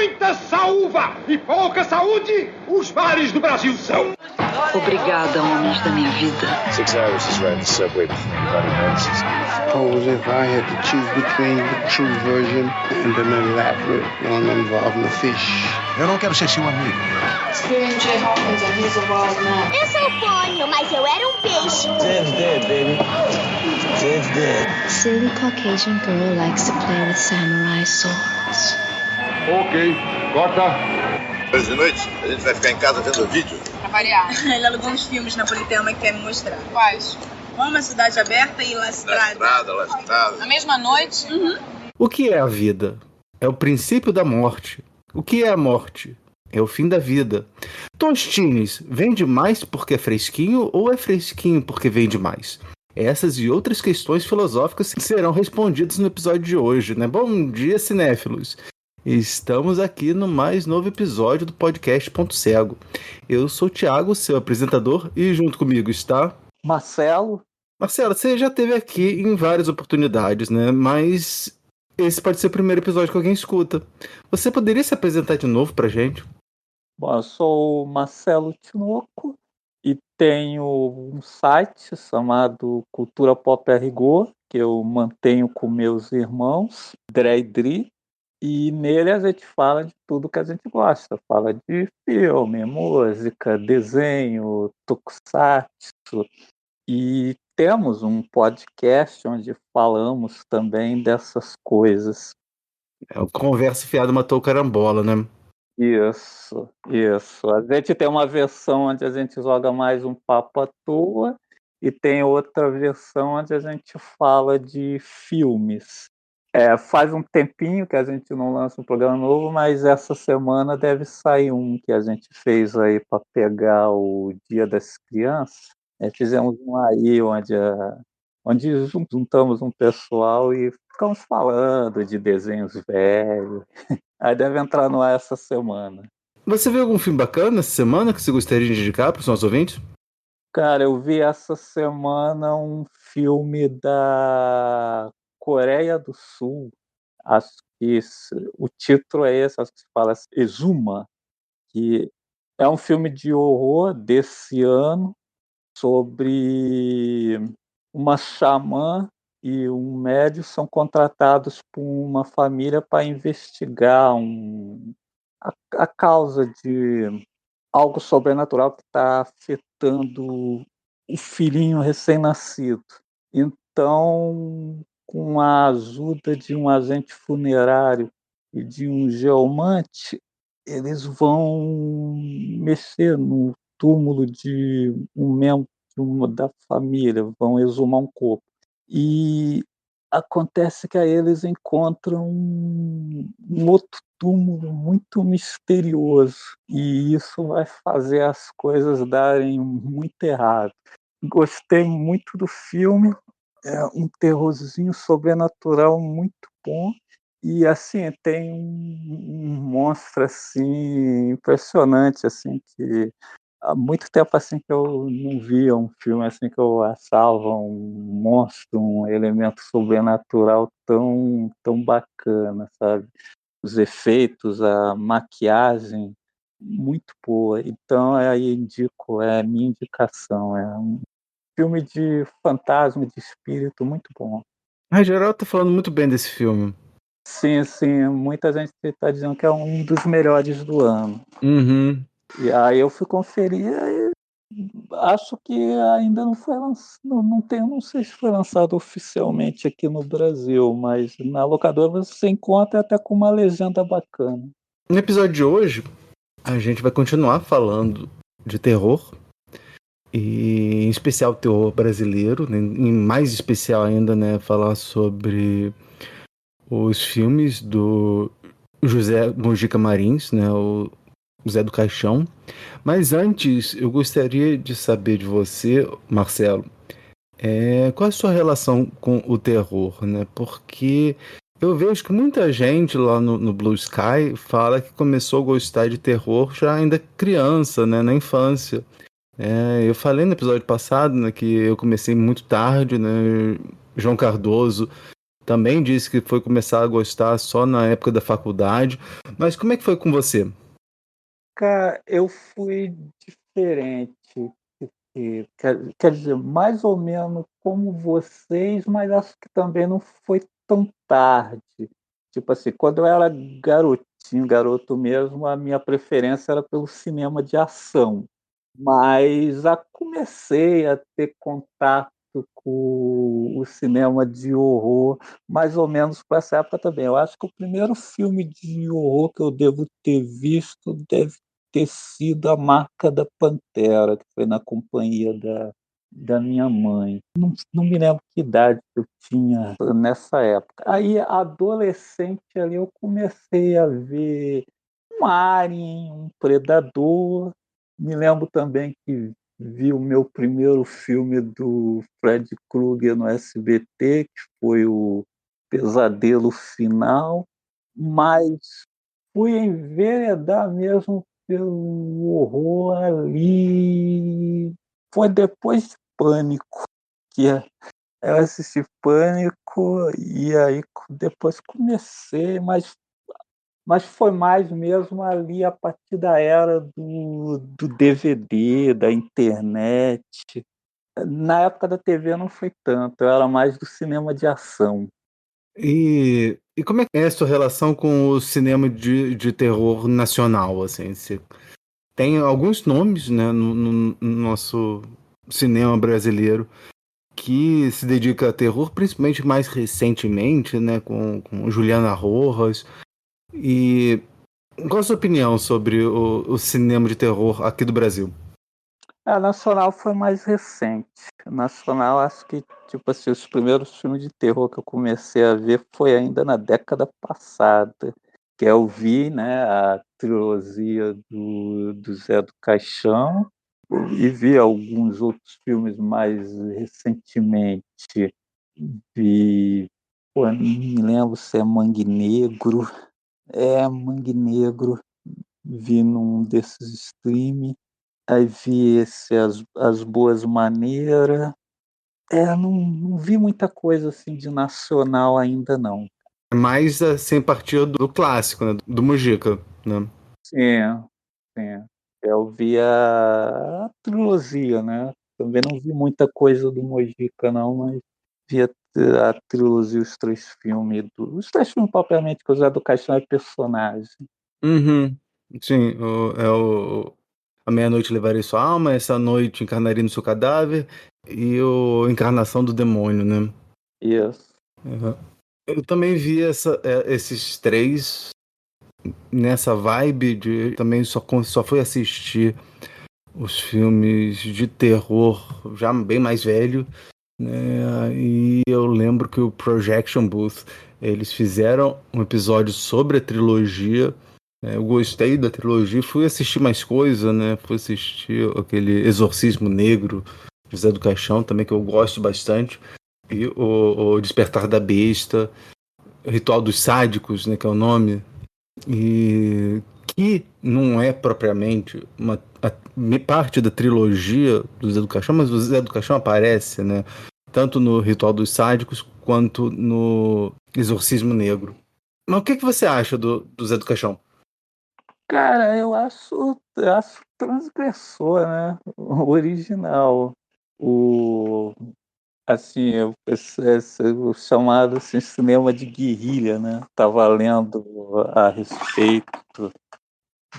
muita saúva e pouca saúde, os mares do Brasil são. Obrigada, homens da minha vida. 6 hours is riding the subway before anybody notices. Suppose if I had to choose between the true version and an elaborate one involving a fish. Eu não quero ser seu amigo. Screaming Jay Hawkins and He's a Wild Man. Eu sou fônio, mas eu era um peixe. Jed's dead, baby. Jed's dead. Silly Caucasian girl likes to play with samurai swords. Ok, corta. Hoje de noite, a gente vai ficar em casa vendo vídeo. Pra variar. Ele alugou uns filmes napolitanos que quer me mostrar. Quais? Uma Cidade Aberta e La Estrada. La Estrada. Na mesma noite? Uhum. O que é a vida? É o princípio da morte. O que é a morte? É o fim da vida. Tostines, vende mais porque é fresquinho ou é fresquinho porque vende mais? Essas e outras questões filosóficas serão respondidas no episódio de hoje, né? Bom dia, cinéfilos! Estamos aqui no mais novo episódio do podcast Ponto Cego. Eu sou o Thiago, seu apresentador, e junto comigo está... Marcelo. Marcelo, você já esteve aqui em várias oportunidades, né? Mas esse pode ser o primeiro episódio que alguém escuta. Você poderia se apresentar de novo pra gente? Bom, eu sou o Marcelo Tinoco e tenho um site chamado Cultura Pop a Rigor, que eu mantenho com meus irmãos, Dre e Dri. E nele a gente fala de tudo que a gente gosta. Fala de filme, música, desenho, tokusatsu. E temos um podcast onde falamos também dessas coisas. É o Conversa Fiada Matou Carambola, né? Isso. A gente tem uma versão onde a gente joga mais um papo à toa e tem outra versão onde a gente fala de filmes. Faz um tempinho que a gente não lança um programa novo, mas essa semana deve sair um que a gente fez aí para pegar o Dia das Crianças. Fizemos um aí onde juntamos um pessoal e ficamos falando de desenhos velhos. Aí deve entrar no ar essa semana. Você viu algum filme bacana essa semana que você gostaria de indicar para os nossos ouvintes? Cara, eu vi essa semana um filme da Coreia do Sul, acho que o título é esse, acho que se fala Exuma, que é um filme de horror desse ano sobre uma xamã e um médium são contratados por uma família para investigar a causa de algo sobrenatural que está afetando o filhinho recém-nascido. Então, com a ajuda de um agente funerário e de um geomante, eles vão mexer no túmulo de um membro da família, vão exumar um corpo. E acontece que aí eles encontram um outro túmulo muito misterioso, e isso vai fazer as coisas darem muito errado. Gostei muito do filme. É um terrorzinho sobrenatural muito bom. E, assim, tem um monstro, assim, impressionante, assim, que há muito tempo, assim, que eu não via um filme, assim, que eu achava um monstro, um elemento sobrenatural tão bacana, sabe? Os efeitos, a maquiagem, muito boa. Então, aí indico, é a minha indicação, é um filme de fantasma, de espírito, muito bom. A geral tá falando muito bem desse filme. Sim, muita gente está dizendo que é um dos melhores do ano. Uhum. E aí eu fui conferir e acho que ainda não foi lançado, não sei se foi lançado oficialmente aqui no Brasil, mas na locadora você encontra até com uma legenda bacana. No episódio de hoje, a gente vai continuar falando de terror, e em especial terror brasileiro, né? Em mais especial ainda, né, falar sobre os filmes do José Mojica Marins, né, o Zé do Caixão. Mas antes, eu gostaria de saber de você, Marcelo, qual é a sua relação com o terror, né? Porque eu vejo que muita gente lá no Blue Sky fala que começou a gostar de terror já ainda criança, né, na infância. Eu falei no episódio passado, né, que eu comecei muito tarde, né? João Cardoso também disse que foi começar a gostar só na época da faculdade. Mas como é que foi com você? Cara, eu fui diferente. Quer dizer, mais ou menos como vocês, mas acho que também não foi tão tarde. Tipo assim, quando eu era garoto mesmo, a minha preferência era pelo cinema de ação. Mas comecei a ter contato com o cinema de horror, mais ou menos com essa época também. Eu acho que o primeiro filme de horror que eu devo ter visto deve ter sido A Marca da Pantera, que foi na companhia da minha mãe. Não me lembro que idade eu tinha nessa época. Aí, adolescente ali, eu comecei a ver um Alien, um Predador. Me lembro também que vi o meu primeiro filme do Fred Krueger no SBT, que foi o Pesadelo Final, mas fui enveredar mesmo pelo horror ali. Foi depois de Pânico, que eu assisti Pânico e aí depois comecei, mas foi mais mesmo ali a partir da era do DVD, da internet. Na época da TV não foi tanto, eu era mais do cinema de ação. E como é que é a sua relação com o cinema de terror nacional? Assim, você tem alguns nomes, né, no nosso cinema brasileiro que se dedica a terror, principalmente mais recentemente, né, com Juliana Rojas. E qual a sua opinião sobre o cinema de terror aqui do Brasil? A Nacional foi mais recente. A Nacional, acho que, tipo assim, os primeiros filmes de terror que eu comecei a ver foi ainda na década passada, que eu vi, né, a trilogia do Zé do Caixão e vi alguns outros filmes mais recentemente. Vi, pô, não me lembro se é Mangue Negro. É, Mangue Negro. Vi num desses streaming. Aí vi As Boas Maneiras. Não vi muita coisa assim de nacional ainda não. Mais assim, a partir do clássico, né, do Mujica, né? Sim, sim. Eu vi a trilogia, né? Também não vi muita coisa do Mojica não, mas vi a trilogia, os três filmes. Os três filmes propriamente, que o Zé do Caixão é personagem. Uhum. Sim, A Meia-Noite Levarei Sua Alma, Essa Noite Encarnarei no Seu Cadáver e o Encarnação do Demônio, né? Isso. Uhum. Eu também vi esses três nessa vibe de... Também só fui assistir os filmes de terror já bem mais velho, né? E eu lembro que o Projection Booth, eles fizeram um episódio sobre a trilogia. Eu gostei da trilogia, fui assistir mais coisa, né? Fui assistir aquele Exorcismo Negro, José do Caixão, também, que eu gosto bastante. E o Despertar da Besta, Ritual dos Sádicos, né? Que é o nome. E que não é propriamente parte da trilogia do Zé do Caixão, mas o Zé do Caixão aparece, né? Tanto no Ritual dos Sádicos quanto no Exorcismo Negro. Mas o que você acha do Zé do Caixão? Cara, eu acho transgressor, né? O original. Assim, o chamado assim, cinema de guerrilha, né? Tava lendo a respeito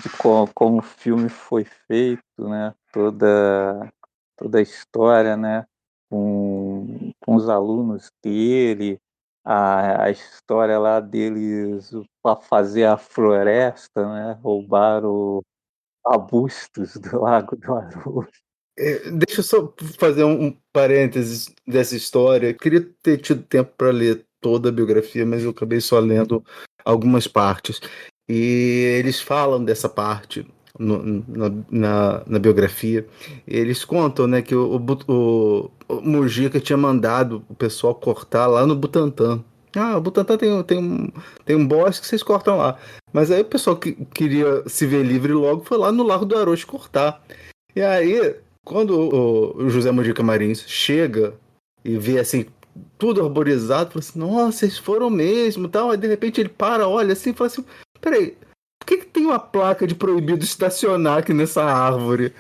de como o filme foi feito, né? Toda a história, né? Com os alunos dele, a história lá deles para fazer a floresta, né? Roubaram arbustos do Lago do Arocho. Deixa eu só fazer um parênteses dessa história. Eu queria ter tido tempo para ler toda a biografia, mas eu acabei só lendo algumas partes. E eles falam dessa parte na biografia. Eles contam, né, que o Mujica tinha mandado o pessoal cortar lá no Butantã. O Butantã tem um bosque que vocês cortam lá. Mas aí o pessoal que queria se ver livre logo foi lá no Largo do Arocho cortar. E aí, quando o José Mujica Marins chega e vê assim tudo arborizado, fala assim, nossa, eles foram mesmo, tal. Aí de repente ele para, olha assim, e fala assim, peraí, por que tem uma placa de proibido estacionar aqui nessa árvore?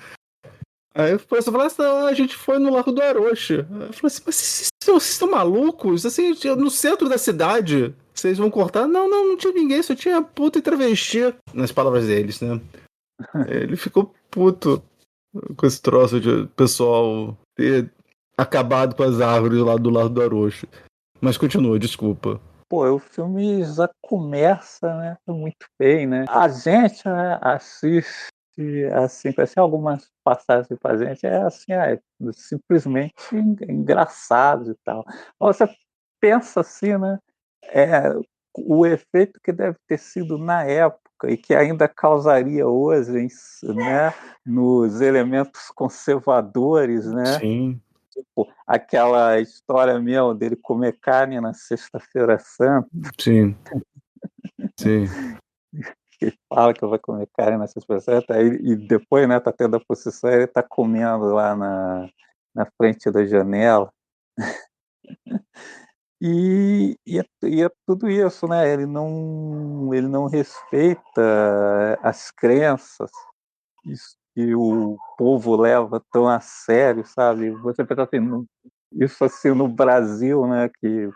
Aí o professor falou assim, não, a gente foi no Largo do Arocha. Eu falei assim, mas vocês estão malucos? Assim, no centro da cidade, vocês vão cortar? Não tinha ninguém, só tinha puta e travesti. Nas palavras deles, né? Ele ficou puto com esse troço de pessoal ter acabado com as árvores lá do Largo do Arocha. Mas continua, desculpa. Pô, o filme já começa, né, muito bem, né? A gente, né, assiste assim, assim, algumas passagens pra gente é assim, simplesmente engraçado e tal. Mas você pensa assim, né? O efeito que deve ter sido na época e que ainda causaria hoje, né, nos elementos conservadores, né? Sim. Tipo, aquela história mesmo dele comer carne na Sexta-feira Santa. Sim. Ele fala que vai comer carne na Sexta-feira Santa, e depois, né, tá tendo a procissão, ele tá comendo lá na frente da janela. E é tudo isso, né? Ele não respeita as crenças, isso que o povo leva tão a sério, sabe? Você pensa assim, isso assim no Brasil, né? Que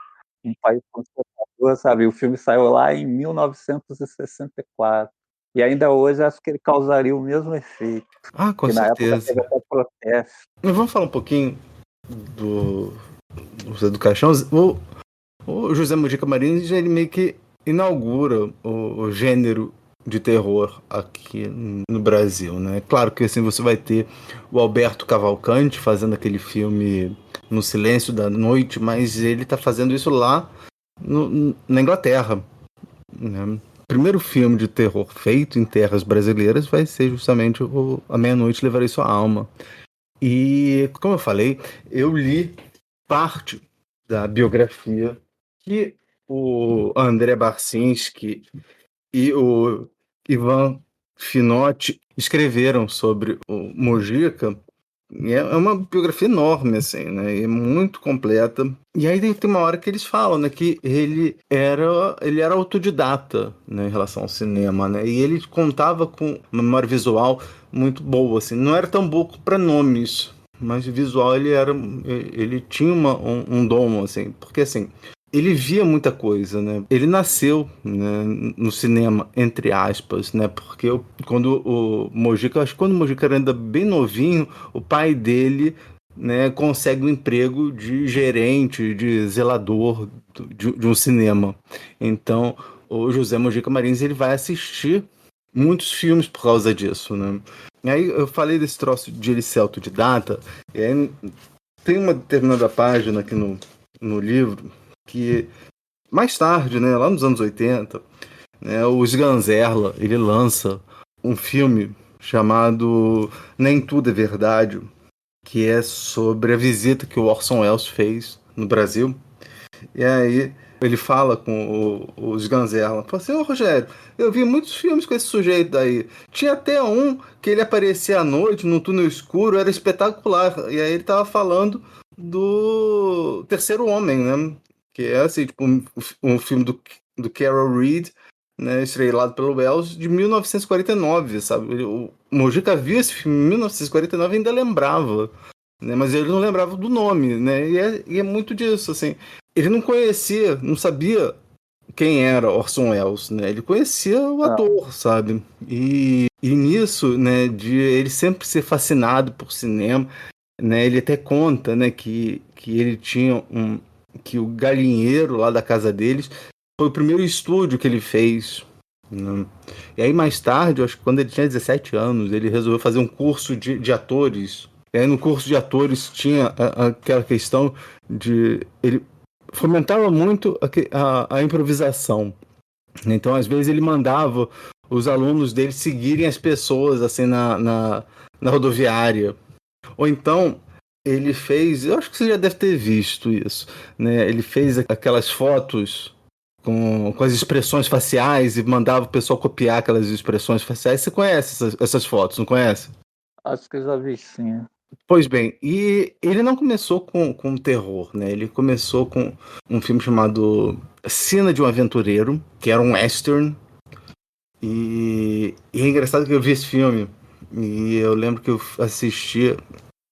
um país conservador, sabe? O filme saiu lá em 1964. E ainda hoje acho que ele causaria o mesmo efeito. Ah, com que na certeza. época teve até protesto. Mas vamos falar um pouquinho do Zé do Caixão. O José Mujica Marins, ele meio que inaugura o gênero de terror aqui no Brasil, né? Claro que assim você vai ter o Alberto Cavalcante fazendo aquele filme No Silêncio da Noite, mas ele tá fazendo isso lá na Inglaterra, né? O primeiro filme de terror feito em terras brasileiras vai ser justamente A Meia-Noite Levarei Sua Alma. E, como eu falei, eu li parte da biografia que o André Barcinski e o Ivan Finotti escreveram sobre o Mujica. É uma biografia enorme, assim, né? É muito completa. E aí tem uma hora que eles falam, né? Que ele era autodidata, né? Em relação ao cinema, né? E ele contava com uma memória visual muito boa, assim. Não era tão boa para nomes, mas visual ele tinha um dom, assim. Porque, assim, ele via muita coisa, né? Ele nasceu, né, no cinema, entre aspas, né? Porque quando o Mujica era ainda bem novinho, o pai dele, né, consegue um emprego de gerente, de zelador de um cinema. Então, o José Mujica Marins, ele vai assistir muitos filmes por causa disso, né? E aí eu falei desse troço de ele ser autodidata, e aí tem uma determinada página aqui no livro que mais tarde, né, lá nos anos 80, né, o Sganzerla, ele lança um filme chamado Nem Tudo é Verdade, que é sobre a visita que o Orson Welles fez no Brasil. E aí ele fala com o Sganzerla, fala assim, Rogério, eu vi muitos filmes com esse sujeito daí. Tinha até um que ele aparecia à noite, num túnel escuro, era espetacular. E aí ele tava falando do Terceiro Homem, né? Que é assim, tipo, um filme do Carol Reed, né, estrelado pelo Welles, de 1949, sabe? O Mujica viu esse filme em 1949 e ainda lembrava, né? Mas ele não lembrava do nome, né? E é muito disso, assim. Ele não conhecia, não sabia quem era Orson Welles, né? Ele conhecia o ator, sabe? E nisso, né, de ele sempre ser fascinado por cinema, né? Ele até conta, né, que ele tinha que o galinheiro lá da casa deles foi o primeiro estúdio que ele fez, né? E aí mais tarde, eu acho que quando ele tinha 17 anos, ele resolveu fazer um curso de atores. E aí no curso de atores tinha aquela questão de... Ele fomentava muito a improvisação. Então, às vezes, ele mandava os alunos dele seguirem as pessoas assim na rodoviária. Ou então... Ele fez, eu acho que você já deve ter visto isso, né? Ele fez aquelas fotos com as expressões faciais e mandava o pessoal copiar aquelas expressões faciais. Você conhece essas fotos, não conhece? Acho que eu já vi, sim. Pois bem, e ele não começou com terror, né? Ele começou com um filme chamado Cena de um Aventureiro, que era um western. E é engraçado que eu vi esse filme e eu lembro que eu assisti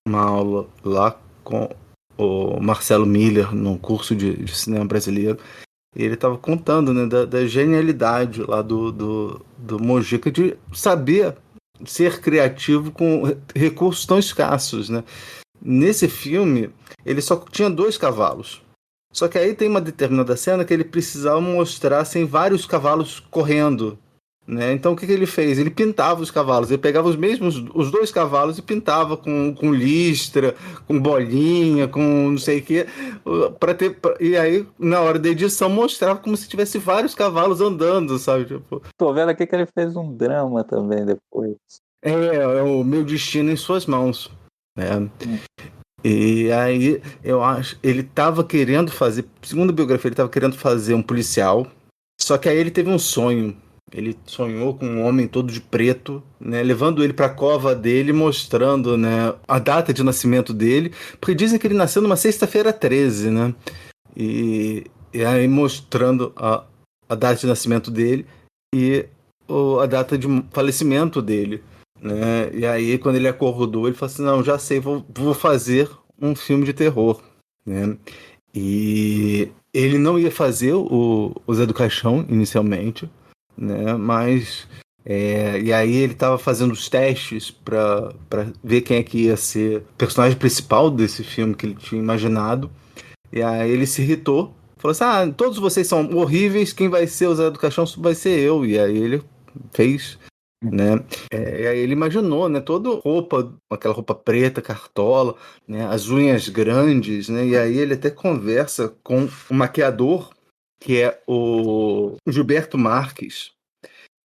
uma aula lá com o Marcelo Miller, num curso de cinema brasileiro. E ele estava contando, né, da genialidade lá do Mojica de saber ser criativo com recursos tão escassos, né? Nesse filme, ele só tinha 2 cavalos. Só que aí tem uma determinada cena que ele precisava mostrar sem vários cavalos correndo, né? Então o que ele fez? Ele pintava os cavalos. Ele pegava os 2 cavalos e pintava com listra, com bolinha, com não sei o quê, e aí na hora da edição mostrava como se tivesse vários cavalos andando, sabe? Tipo, Tô vendo aqui que ele fez um drama também depois. é o Meu Destino em Suas Mãos, né? E aí eu acho ele estava querendo fazer, segundo a biografia, ele estava querendo fazer um policial. Só que aí ele teve um sonho. Ele sonhou com um homem todo de preto, né, levando ele para a cova dele, mostrando, né, a data de nascimento dele, porque dizem que ele nasceu numa sexta-feira 13, né? E aí mostrando a data de nascimento dele e a data de falecimento dele, né? E aí quando ele acordou, ele falou assim: "Não, já sei, vou fazer um filme de terror", né? E ele não ia fazer o Zé do Caixão inicialmente, né? Mas e aí ele estava fazendo os testes para ver quem é que ia ser o personagem principal desse filme que ele tinha imaginado. E aí ele se irritou, falou assim: "Ah, todos vocês são horríveis, quem vai ser o Zé do Caixão vai ser eu". E aí ele fez, né? E aí ele imaginou, né? Toda roupa, aquela roupa preta, cartola, né? As unhas grandes, né? E aí ele até conversa com o maquiador, que é o Gilberto Marques.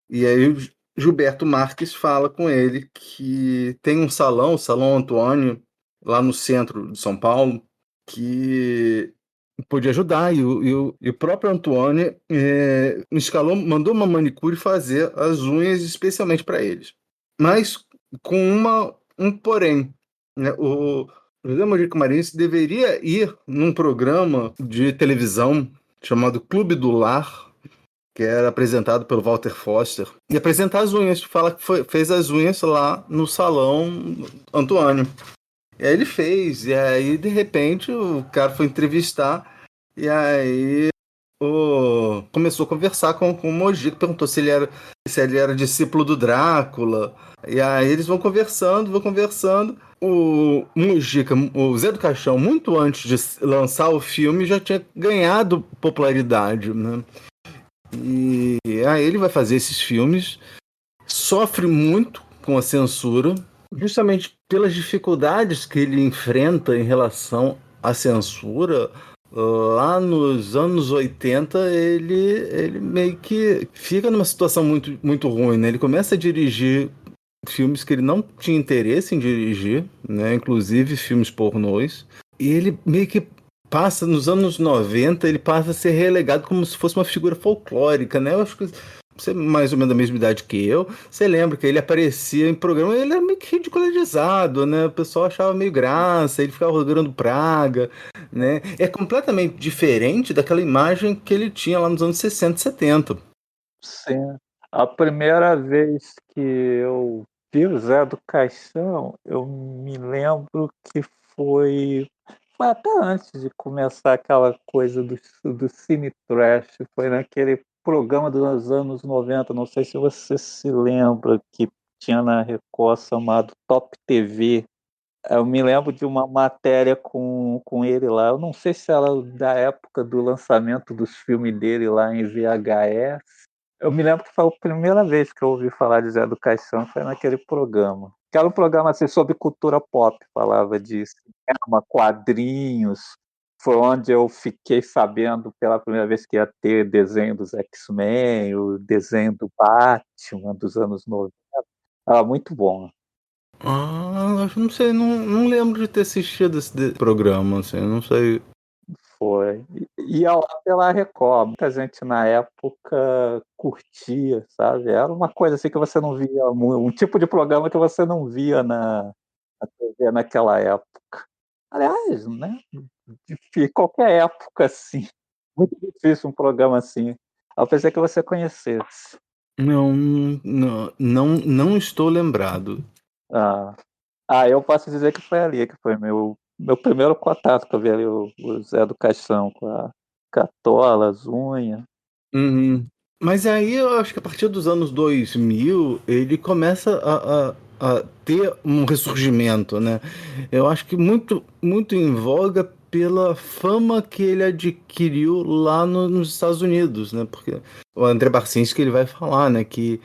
E aí o Gilberto Marques fala com ele que tem um salão, o Salão Antônio, lá no centro de São Paulo, que podia ajudar. E o próprio Antônio escalou, mandou uma manicure fazer as unhas especialmente para eles. Mas com um porém, né? O José Mojica Marins deveria ir num programa de televisão chamado Clube do Lar, que era apresentado pelo Walter Foster, e apresentar as unhas. Fala que fez as unhas lá no Salão Antônio. E aí ele fez, e aí de repente o cara foi entrevistar, e aí começou a conversar com o Mojica, perguntou se ele era discípulo do Drácula. E aí eles vão conversando. O Mojica, o Zé do Caixão, muito antes de lançar o filme, já tinha ganhado popularidade, né? E aí ele vai fazer esses filmes, sofre muito com a censura, justamente pelas dificuldades que ele enfrenta em relação à censura. Lá nos anos 80, ele meio que fica numa situação muito, muito ruim, né? Ele começa a dirigir filmes que ele não tinha interesse em dirigir, né? Inclusive filmes pornôs. E ele meio que passa, nos anos 90, ele passa a ser relegado como se fosse uma figura folclórica, né? Eu acho que você é mais ou menos da mesma idade que eu. Você lembra que ele aparecia em programa, ele era meio que ridicularizado, né? O pessoal achava meio graça, ele ficava rodando praga, né? É completamente diferente daquela imagem que ele tinha lá nos anos 60 e 70. Sim. A primeira vez que eu vi o Zé do Caixão, eu me lembro que foi até antes de começar aquela coisa do Cine Trash, foi naquele programa dos anos 90, não sei se você se lembra, que tinha na Record chamado Top TV. Eu me lembro de uma matéria com ele lá, eu não sei se era da época do lançamento dos filmes dele lá em VHS. Eu me lembro que foi a primeira vez que eu ouvi falar de Zé do Caixão, foi naquele programa. Que era um programa assim, sobre cultura pop, falava de cinema, quadrinhos. Foi onde eu fiquei sabendo pela primeira vez que ia ter desenho dos X-Men, o desenho do Batman dos anos 90. Era muito bom. Eu não sei, não lembro de ter assistido esse programa, assim, não sei. Foi. Ia lá pela Record. Muita gente na época curtia, sabe? Era uma coisa assim que você não via, um tipo de programa que você não via na na TV naquela época. Aliás, né? De qualquer época, assim. Muito difícil um programa assim. Eu pensei que você conhecesse. Não estou lembrado. Eu posso dizer que foi ali, que foi meu primeiro contato, que eu vi ali o Zé do Caixão com a catola, as unhas. Uhum. Mas aí eu acho que a partir dos anos 2000 ele começa a ter um ressurgimento, né? Eu acho que muito em voga pela fama que ele adquiriu lá nos Estados Unidos, né? Porque o André Barcinski ele vai falar, né, que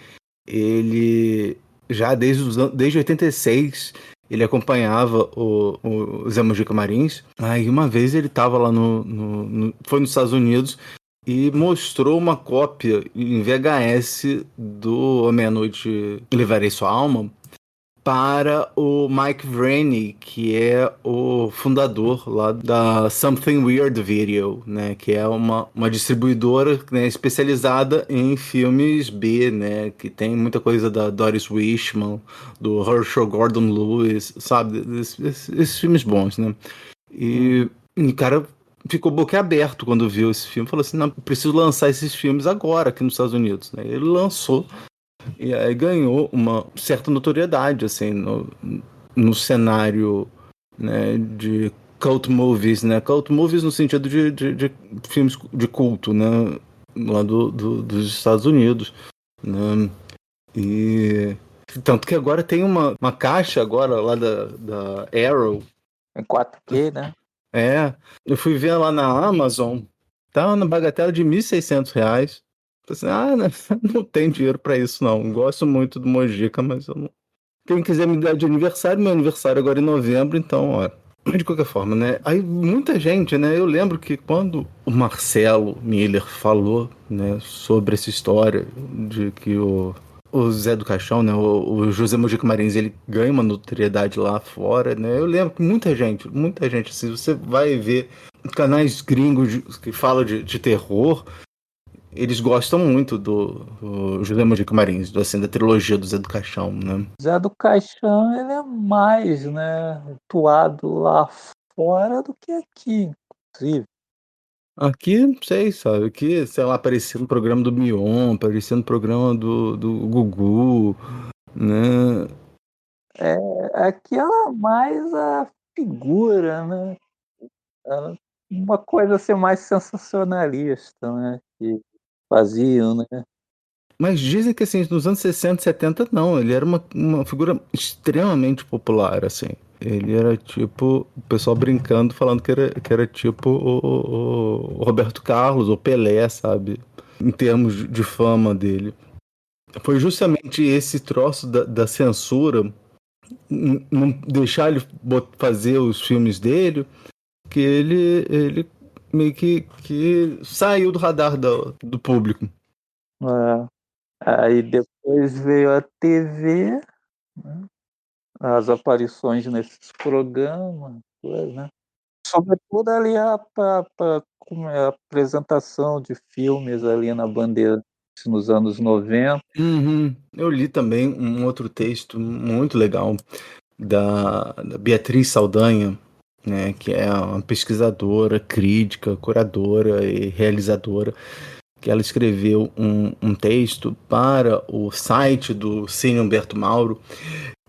ele já desde 86 ele acompanhava o Zé Mujica Marins. Aí uma vez ele estava lá foi nos Estados Unidos e mostrou uma cópia em VHS do Meia-Noite Levarei Sua Alma para o Mike Vraney, que é o fundador lá da Something Weird Video, né, que é uma distribuidora, né, especializada em filmes B, né, que tem muita coisa da Doris Wishman, do Herschel Gordon Lewis, sabe, esses filmes bons, né, e o cara ficou boquiaberto quando viu esse filme, falou assim, não, preciso lançar esses filmes agora aqui nos Estados Unidos, né, ele lançou e aí ganhou uma certa notoriedade, assim, no cenário, né, de cult movies, né? Cult movies no sentido de filmes de culto, né? Lá dos Estados Unidos, né? E tanto que agora tem uma caixa agora lá da Arrow. Em 4K, né? Eu fui ver lá na Amazon, tá na bagatela de R$1.600. Assim, não tem dinheiro pra isso, não. Gosto muito do Mojica, mas eu não. Quem quiser me dar de aniversário, meu aniversário agora é em novembro, então, ó. De qualquer forma, né? Aí muita gente, né? Eu lembro que quando o Marcelo Miller falou, né, sobre essa história de que o Zé do Caixão, né? O José Mojica Marins, ele ganha uma notoriedade lá fora, né? Eu lembro que muita gente, assim, você vai ver canais gringos que falam de terror. Eles gostam muito do José Mojica Marins, da trilogia do Zé do Caixão, né? Zé do Caixão, ele é mais, né, atuado lá fora do que aqui, inclusive. Aqui, sabe? Aqui, sei lá, aparecia no programa do Mion, aparecia no programa do Gugu, né? Aqui ela é mais a figura, né? Uma coisa assim mais sensacionalista, né? Que faziam, né? Mas dizem que, assim, nos anos 60, 70, não. Ele era uma figura extremamente popular, assim. Ele era tipo, o pessoal brincando, falando que era tipo o Roberto Carlos, ou Pelé, sabe? Em termos de fama dele. Foi justamente esse troço da censura, não deixar ele fazer os filmes dele, que ele meio que saiu do radar do público. Aí depois veio a TV, né? As aparições nesses programas, né? Sobretudo ali a apresentação de filmes ali na Bandeira nos anos 90. Uhum. Eu li também um outro texto muito legal da Beatriz Saldanha, né, que é uma pesquisadora, crítica, curadora e realizadora, que ela escreveu um texto para o site do Cine Humberto Mauro,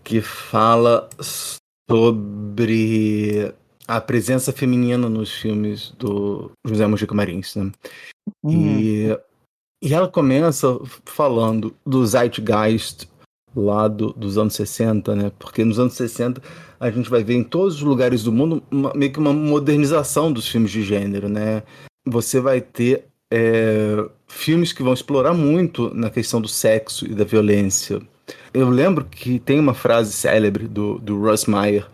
que fala sobre a presença feminina nos filmes do José Mojica Marins, né? E ela começa falando do Zeitgeist lá dos anos 60, né? Porque nos anos 60 a gente vai ver em todos os lugares do mundo meio que uma modernização dos filmes de gênero, né? Você vai ter filmes que vão explorar muito na questão do sexo e da violência. Eu lembro que tem uma frase célebre do Russ Meyer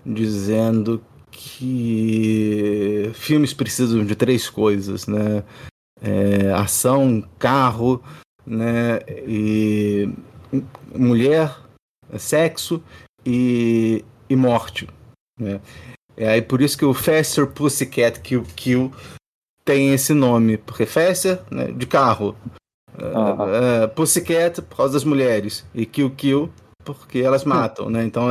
dizendo que filmes precisam de 3 coisas, né? Ação, carro, né? E mulher, sexo e morte, né? Aí por isso que o Faster Pussycat Kill tem esse nome, porque Faster, né, de carro, Pussycat por causa das mulheres e Kill porque elas matam, né? Então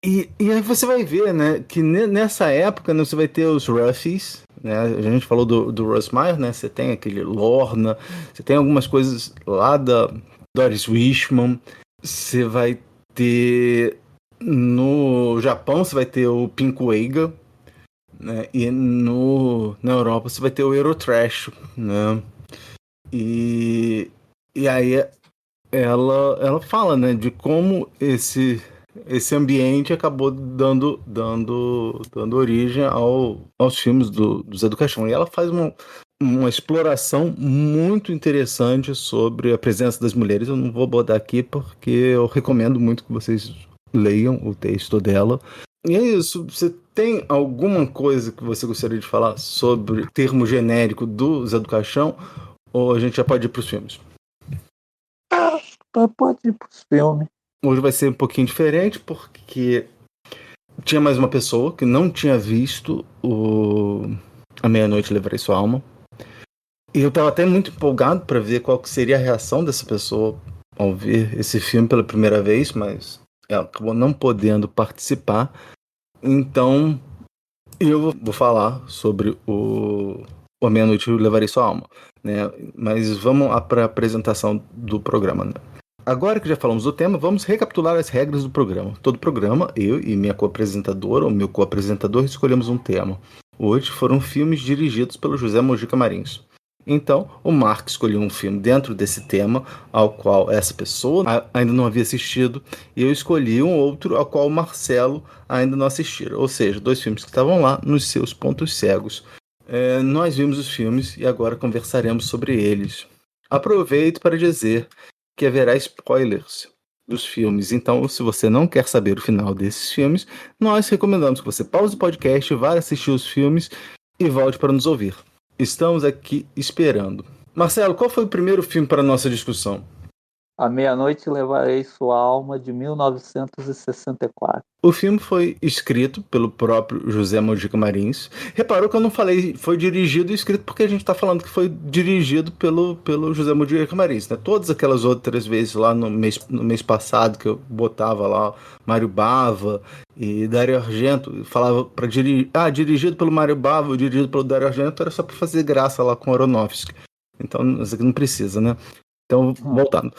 E aí você vai ver, né, que nessa época, né, você vai ter os Ruffies, né, a gente falou do Russ Meyer, né, você tem aquele Lorna, você tem algumas coisas lá da Doris Wishman, você vai ter, no Japão, você vai ter o Pinkwaiga, né, e na Europa você vai ter o Eurotrash, né, e aí ela fala, né, de como esse ambiente acabou dando origem aos filmes do Zé do Caixão. E ela faz uma exploração muito interessante sobre a presença das mulheres. Eu não vou botar aqui porque eu recomendo muito que vocês leiam o texto dela. E é isso. Você tem alguma coisa que você gostaria de falar sobre o termo genérico do Zé do Caixão? Ou a gente já pode ir para os filmes? Pode ir para os filmes. Hoje vai ser um pouquinho diferente, porque tinha mais uma pessoa que não tinha visto A Meia-Noite Levarei Sua Alma. E eu estava até muito empolgado para ver qual que seria a reação dessa pessoa ao ver esse filme pela primeira vez, mas ela acabou não podendo participar. Então, eu vou falar sobre A Meia-Noite Levarei Sua Alma, né? Mas vamos para a apresentação do programa, né? Agora que já falamos do tema, vamos recapitular as regras do programa. Todo programa, eu e minha co-apresentadora ou meu co-apresentador escolhemos um tema. Hoje foram filmes dirigidos pelo José Mojica Marins. Então, o Mark escolheu um filme dentro desse tema, ao qual essa pessoa ainda não havia assistido, e eu escolhi um outro ao qual o Marcelo ainda não assistira. Ou seja, 2 filmes que estavam lá nos seus pontos cegos. Nós vimos os filmes e agora conversaremos sobre eles. Aproveito para dizer que haverá spoilers dos filmes. Então, se você não quer saber o final desses filmes, nós recomendamos que você pause o podcast, vá assistir os filmes e volte para nos ouvir. Estamos aqui esperando. Marcelo, qual foi o primeiro filme para a nossa discussão? A Meia-Noite Levarei Sua Alma, de 1964. O filme foi escrito pelo próprio José Mojica Marins. Reparou que eu não falei foi dirigido e escrito porque a gente está falando que foi dirigido pelo José Mojica Marins, né? Todas aquelas outras vezes lá no mês passado que eu botava lá Mário Bava e Dario Argento, falava para dirigir, dirigido pelo Mário Bava, dirigido pelo Dario Argento, era só para fazer graça lá com o Aronofsky. Então, isso aqui não precisa, né? Então, voltando.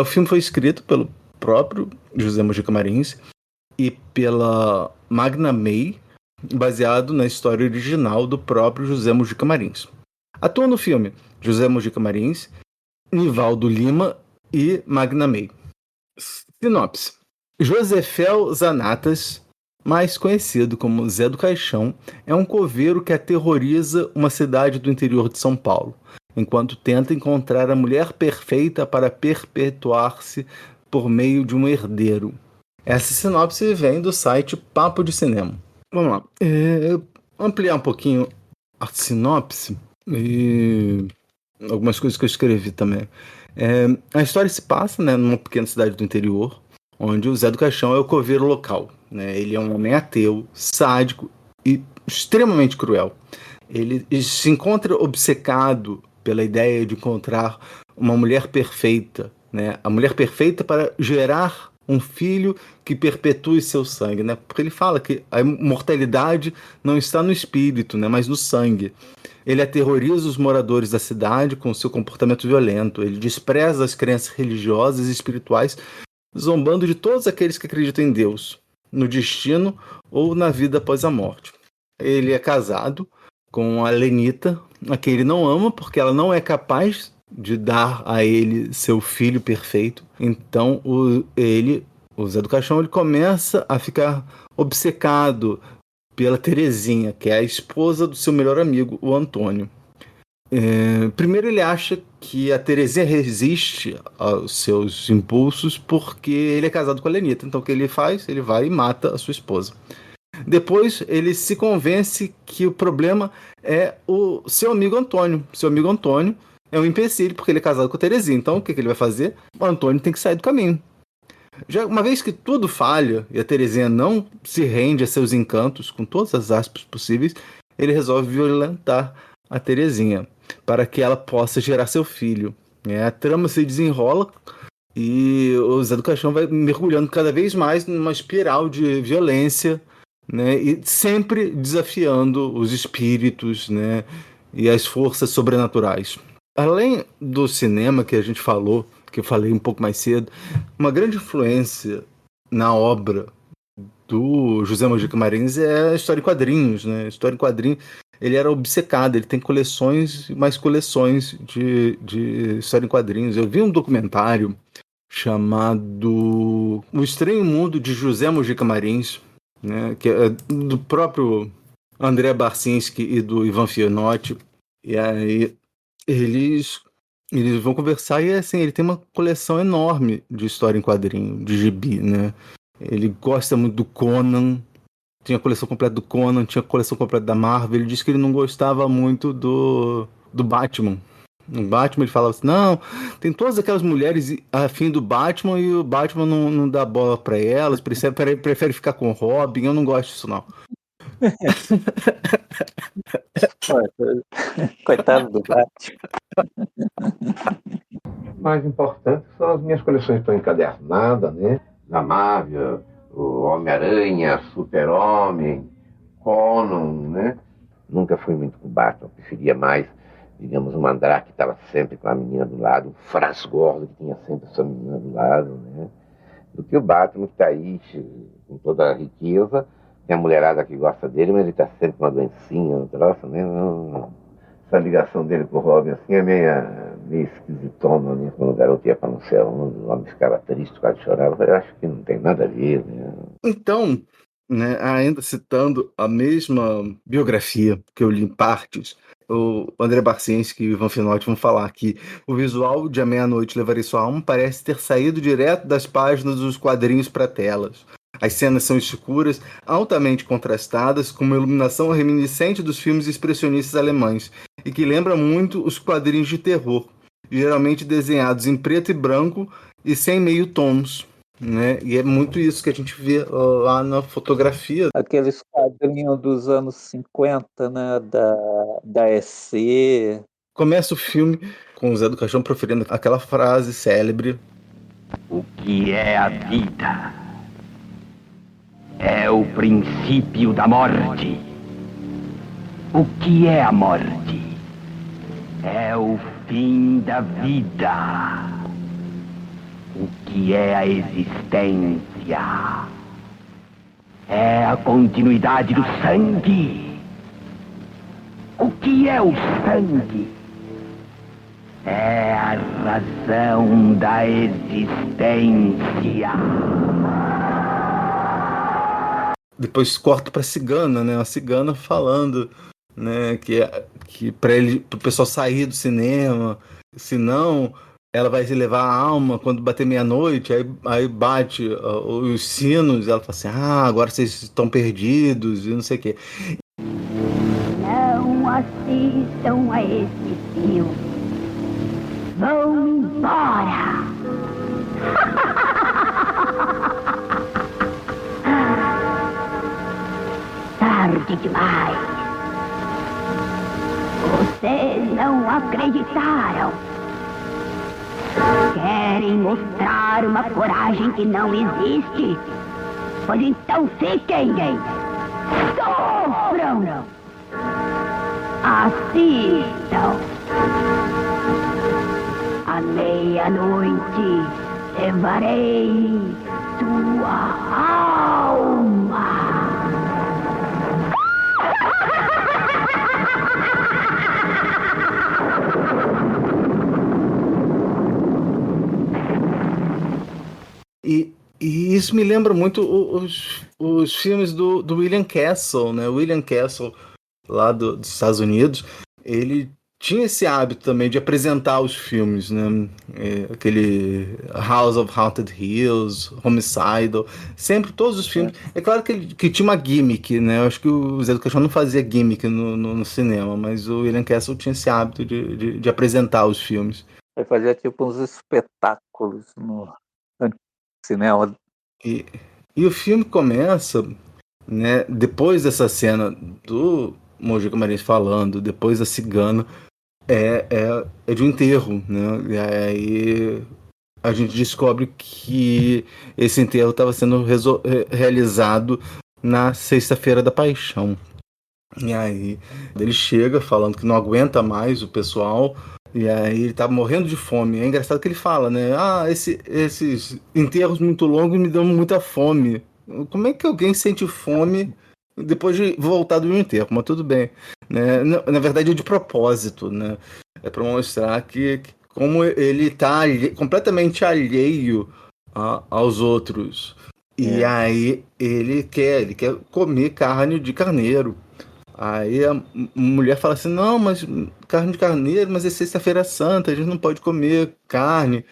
O filme foi escrito pelo próprio José Mojica Marins e pela Magna May, baseado na história original do próprio José Mojica Marins. Atuam no filme José Mojica Marins, Nivaldo Lima e Magna May. Sinopse. Josefel Zanatas, mais conhecido como Zé do Caixão, é um coveiro que aterroriza uma cidade do interior de São Paulo, enquanto tenta encontrar a mulher perfeita para perpetuar-se por meio de um herdeiro. Essa sinopse vem do site Papo de Cinema. Vamos lá. Ampliar um pouquinho a sinopse e algumas coisas que eu escrevi também. A história se passa, né, numa pequena cidade do interior, onde o Zé do Caixão é o coveiro local, né? Ele é um homem ateu, sádico e extremamente cruel. Ele se encontra obcecado pela ideia de encontrar uma mulher perfeita, né? A mulher perfeita para gerar um filho que perpetue seu sangue, né? Porque ele fala que a imortalidade não está no espírito, né? Mas no sangue. Ele aterroriza os moradores da cidade com seu comportamento violento. Ele despreza as crenças religiosas e espirituais, zombando de todos aqueles que acreditam em Deus, no destino ou na vida após a morte. Ele é casado com a Lenita, a quem ele não ama porque ela não é capaz de dar a ele seu filho perfeito. Então o Zé do Caixão, ele começa a ficar obcecado pela Terezinha, que é a esposa do seu melhor amigo, o Antônio. Primeiro ele acha que a Terezinha resiste aos seus impulsos porque ele é casado com a Lenita. Então o que ele faz? Ele vai e mata a sua esposa. Depois ele se convence que o problema é o seu amigo Antônio. Seu amigo Antônio é um empecilho porque ele é casado com a Terezinha. Então o que ele vai fazer? O Antônio tem que sair do caminho. Já uma vez que tudo falha e a Terezinha não se rende a seus encantos, com todas as aspas possíveis, ele resolve violentar a Terezinha para que ela possa gerar seu filho. A trama se desenrola E o Zé do Caixão vai mergulhando cada vez mais numa espiral de violência, né? E sempre desafiando os espíritos, né? E as forças sobrenaturais. Além do cinema que a gente falou, que eu falei um pouco mais cedo, uma grande influência na obra do José Mojica Marins é a história em quadrinhos, né? História em quadrinhos, ele era obcecado, ele tem coleções e mais coleções de história em quadrinhos. Eu vi um documentário chamado O Estranho Mundo de José Mojica Marins, né? Que é do próprio André Barcinski e do Ivan Fianotti. E aí eles vão conversar e assim, ele tem uma coleção enorme de história em quadrinho, de gibi, né? Ele gosta muito do Conan, tinha a coleção completa do Conan, tinha a coleção completa da Marvel. Ele disse que ele não gostava muito do Batman. No Batman ele falava assim, não, tem todas aquelas mulheres afim do Batman e o Batman não dá bola pra elas, prefere ficar com o Robin, eu não gosto disso não. Coitado do Batman. Mais importante são as minhas coleções para encadernadas, né? Da Marvel, o Homem-Aranha, Super-Homem, Conan, né? Nunca fui muito com o Batman, preferia mais, digamos, o Mandrake, que estava sempre com a menina do lado, o Frasgordo, que tinha sempre essa menina do lado, né? Do que o Batman, que está aí com toda a riqueza, tem a mulherada que gosta dele, mas ele está sempre com uma doencinha, um troço, né? Essa ligação dele com o Robin, assim, é meio esquisitona, né? Quando o garoto ia para no céu, o homem ficava triste, quase chorava. Eu acho que não tem nada a ver, né? Então, né, ainda citando a mesma biografia que eu li em partes, o André Barcinski e o Ivan Fianotti vão falar que o visual de A Meia-Noite Levarei Sua Alma parece ter saído direto das páginas dos quadrinhos para telas. As cenas são escuras, altamente contrastadas, com uma iluminação reminiscente dos filmes expressionistas alemães, e que lembra muito os quadrinhos de terror, geralmente desenhados em preto e branco e sem meio tons, né? E é muito isso que a gente vê lá na fotografia. Aqueles quadrinhos dos anos 50, né? Da EC. Começa o filme com o Zé do Caixão proferindo aquela frase célebre: o que é a vida? É o princípio da morte. O que é a morte? É o fim da vida. O que é a existência? É a continuidade do sangue. O que é o sangue? É a razão da existência. Depois corta pra cigana, né? A cigana falando, né? Que para o pessoal sair do cinema, senão ela vai se levar a alma quando bater meia-noite, aí bate os sinos, ela fala assim, agora vocês estão perdidos e não sei o quê. Não assistam a esse filme. Vão embora. Tarde demais. Vocês não acreditaram. Querem mostrar uma coragem que não existe? Pois então fiquem. Sofram. Assistam. À meia-noite levarei sua alma. E isso me lembra muito os filmes do William Castle, né? O William Castle, lá dos Estados Unidos, ele tinha esse hábito também de apresentar os filmes, né? Aquele House of Haunted Hills, Homicidal, sempre todos os filmes. É claro que tinha uma gimmick, né? Eu acho que o Zé do Caixão não fazia gimmick no cinema, mas o William Castle tinha esse hábito de apresentar os filmes. Ele fazia tipo uns espetáculos no cinema. E o filme começa, né, depois dessa cena do Mojica Marins falando, depois da cigana, é de um enterro, né? E aí a gente descobre que esse enterro estava sendo realizado na Sexta-feira da Paixão. E aí ele chega falando que não aguenta mais o pessoal, e aí ele tá morrendo de fome. É engraçado que ele fala, né? Esses enterros muito longos me dão muita fome. Como é que alguém sente fome depois de voltar do enterro? Mas tudo bem, né? Na verdade é de propósito, né? É para mostrar que como ele tá completamente alheio aos outros. E aí ele quer comer carne de carneiro. Aí a mulher fala assim, não, mas carne de carneiro, mas é Sexta-feira Santa, a gente não pode comer carne.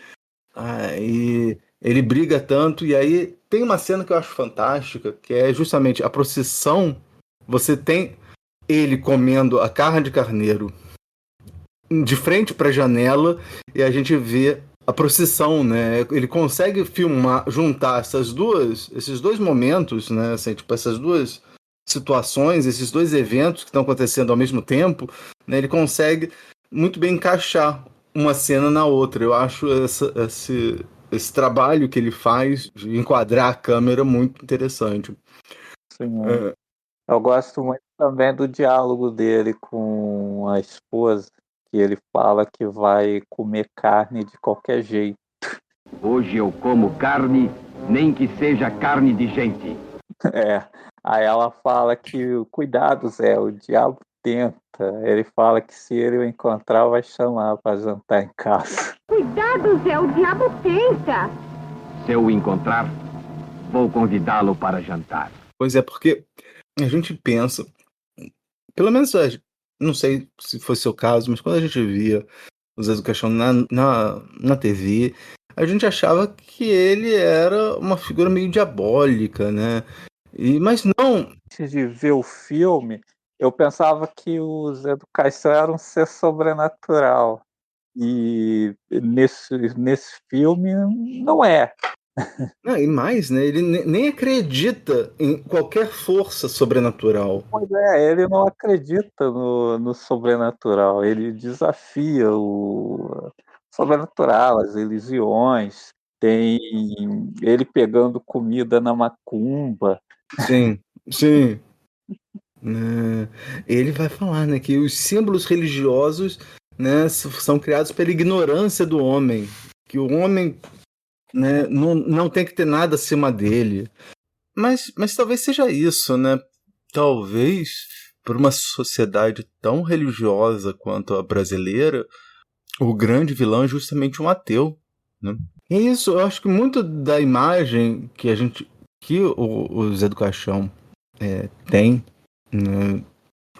Aí ele briga tanto, e aí tem uma cena que eu acho fantástica, que é justamente a procissão. Você tem ele comendo a carne de carneiro de frente para a janela, e a gente vê a procissão, né? Ele consegue juntar esses dois momentos, né? Assim, tipo, essas duas situações, esses dois eventos que estão acontecendo ao mesmo tempo, né? Ele consegue muito bem encaixar uma cena na outra. Eu acho esse trabalho que ele faz de enquadrar a câmera muito interessante. Sim, eu gosto muito também do diálogo dele com a esposa, que ele fala que vai comer carne de qualquer jeito. Hoje eu como carne, nem que seja carne de gente. Aí ela fala que, cuidado, Zé, o diabo tenta. Ele fala que se ele o encontrar, vai chamar para jantar em casa. Cuidado, Zé, o diabo tenta. Se eu o encontrar, vou convidá-lo para jantar. Pois é, porque a gente pensa, pelo menos, não sei se foi seu caso, mas quando a gente via o Zé do Caixão na TV, a gente achava que ele era uma figura meio diabólica, né? Mas não. Antes de ver o filme, eu pensava que o Zé do Caixão era um ser sobrenatural. E nesse filme não é. E mais, né? Ele nem acredita em qualquer força sobrenatural. Pois é, ele não acredita no sobrenatural. Ele desafia o sobrenatural, as religiões. Tem ele pegando comida na macumba. Sim. Ele vai falar, né, que os símbolos religiosos, né, são criados pela ignorância do homem, que o homem, né, não tem que ter nada acima dele. Mas talvez seja isso, né? Talvez, por uma sociedade tão religiosa quanto a brasileira, o grande vilão é justamente um ateu, né? E é isso, eu acho que muito da imagem que o Zé do Caixão tem, né,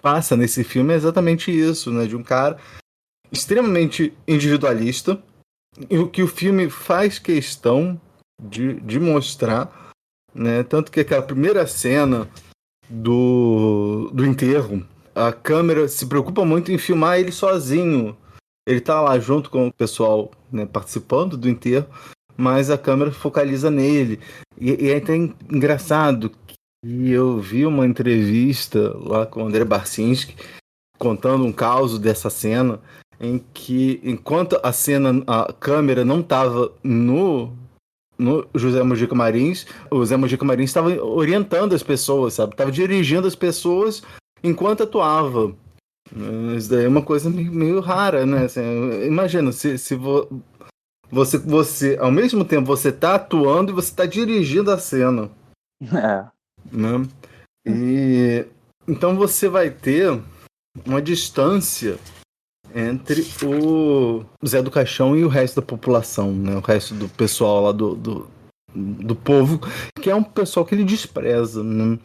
passa nesse filme é exatamente isso, né? De um cara extremamente individualista, e o que o filme faz questão de mostrar, né? Tanto que aquela primeira cena do enterro, a câmera se preocupa muito em filmar ele sozinho. Ele tá lá junto com o pessoal, né, participando do enterro, mas a câmera focaliza nele. E é até engraçado que eu vi uma entrevista lá com o André Barcinski contando um caos dessa cena, em que enquanto a câmera não estava no José Mojica Marins, o Zé Mojica Marins estava orientando as pessoas, sabe? Estava dirigindo as pessoas enquanto atuava. Isso daí é uma coisa meio rara, né? Assim, imagina, se você, ao mesmo tempo, você está atuando e você está dirigindo a cena. Né? E então você vai ter uma distância entre o Zé do Caixão e o resto da população, né? O resto do pessoal lá do povo, que é um pessoal que ele despreza, né?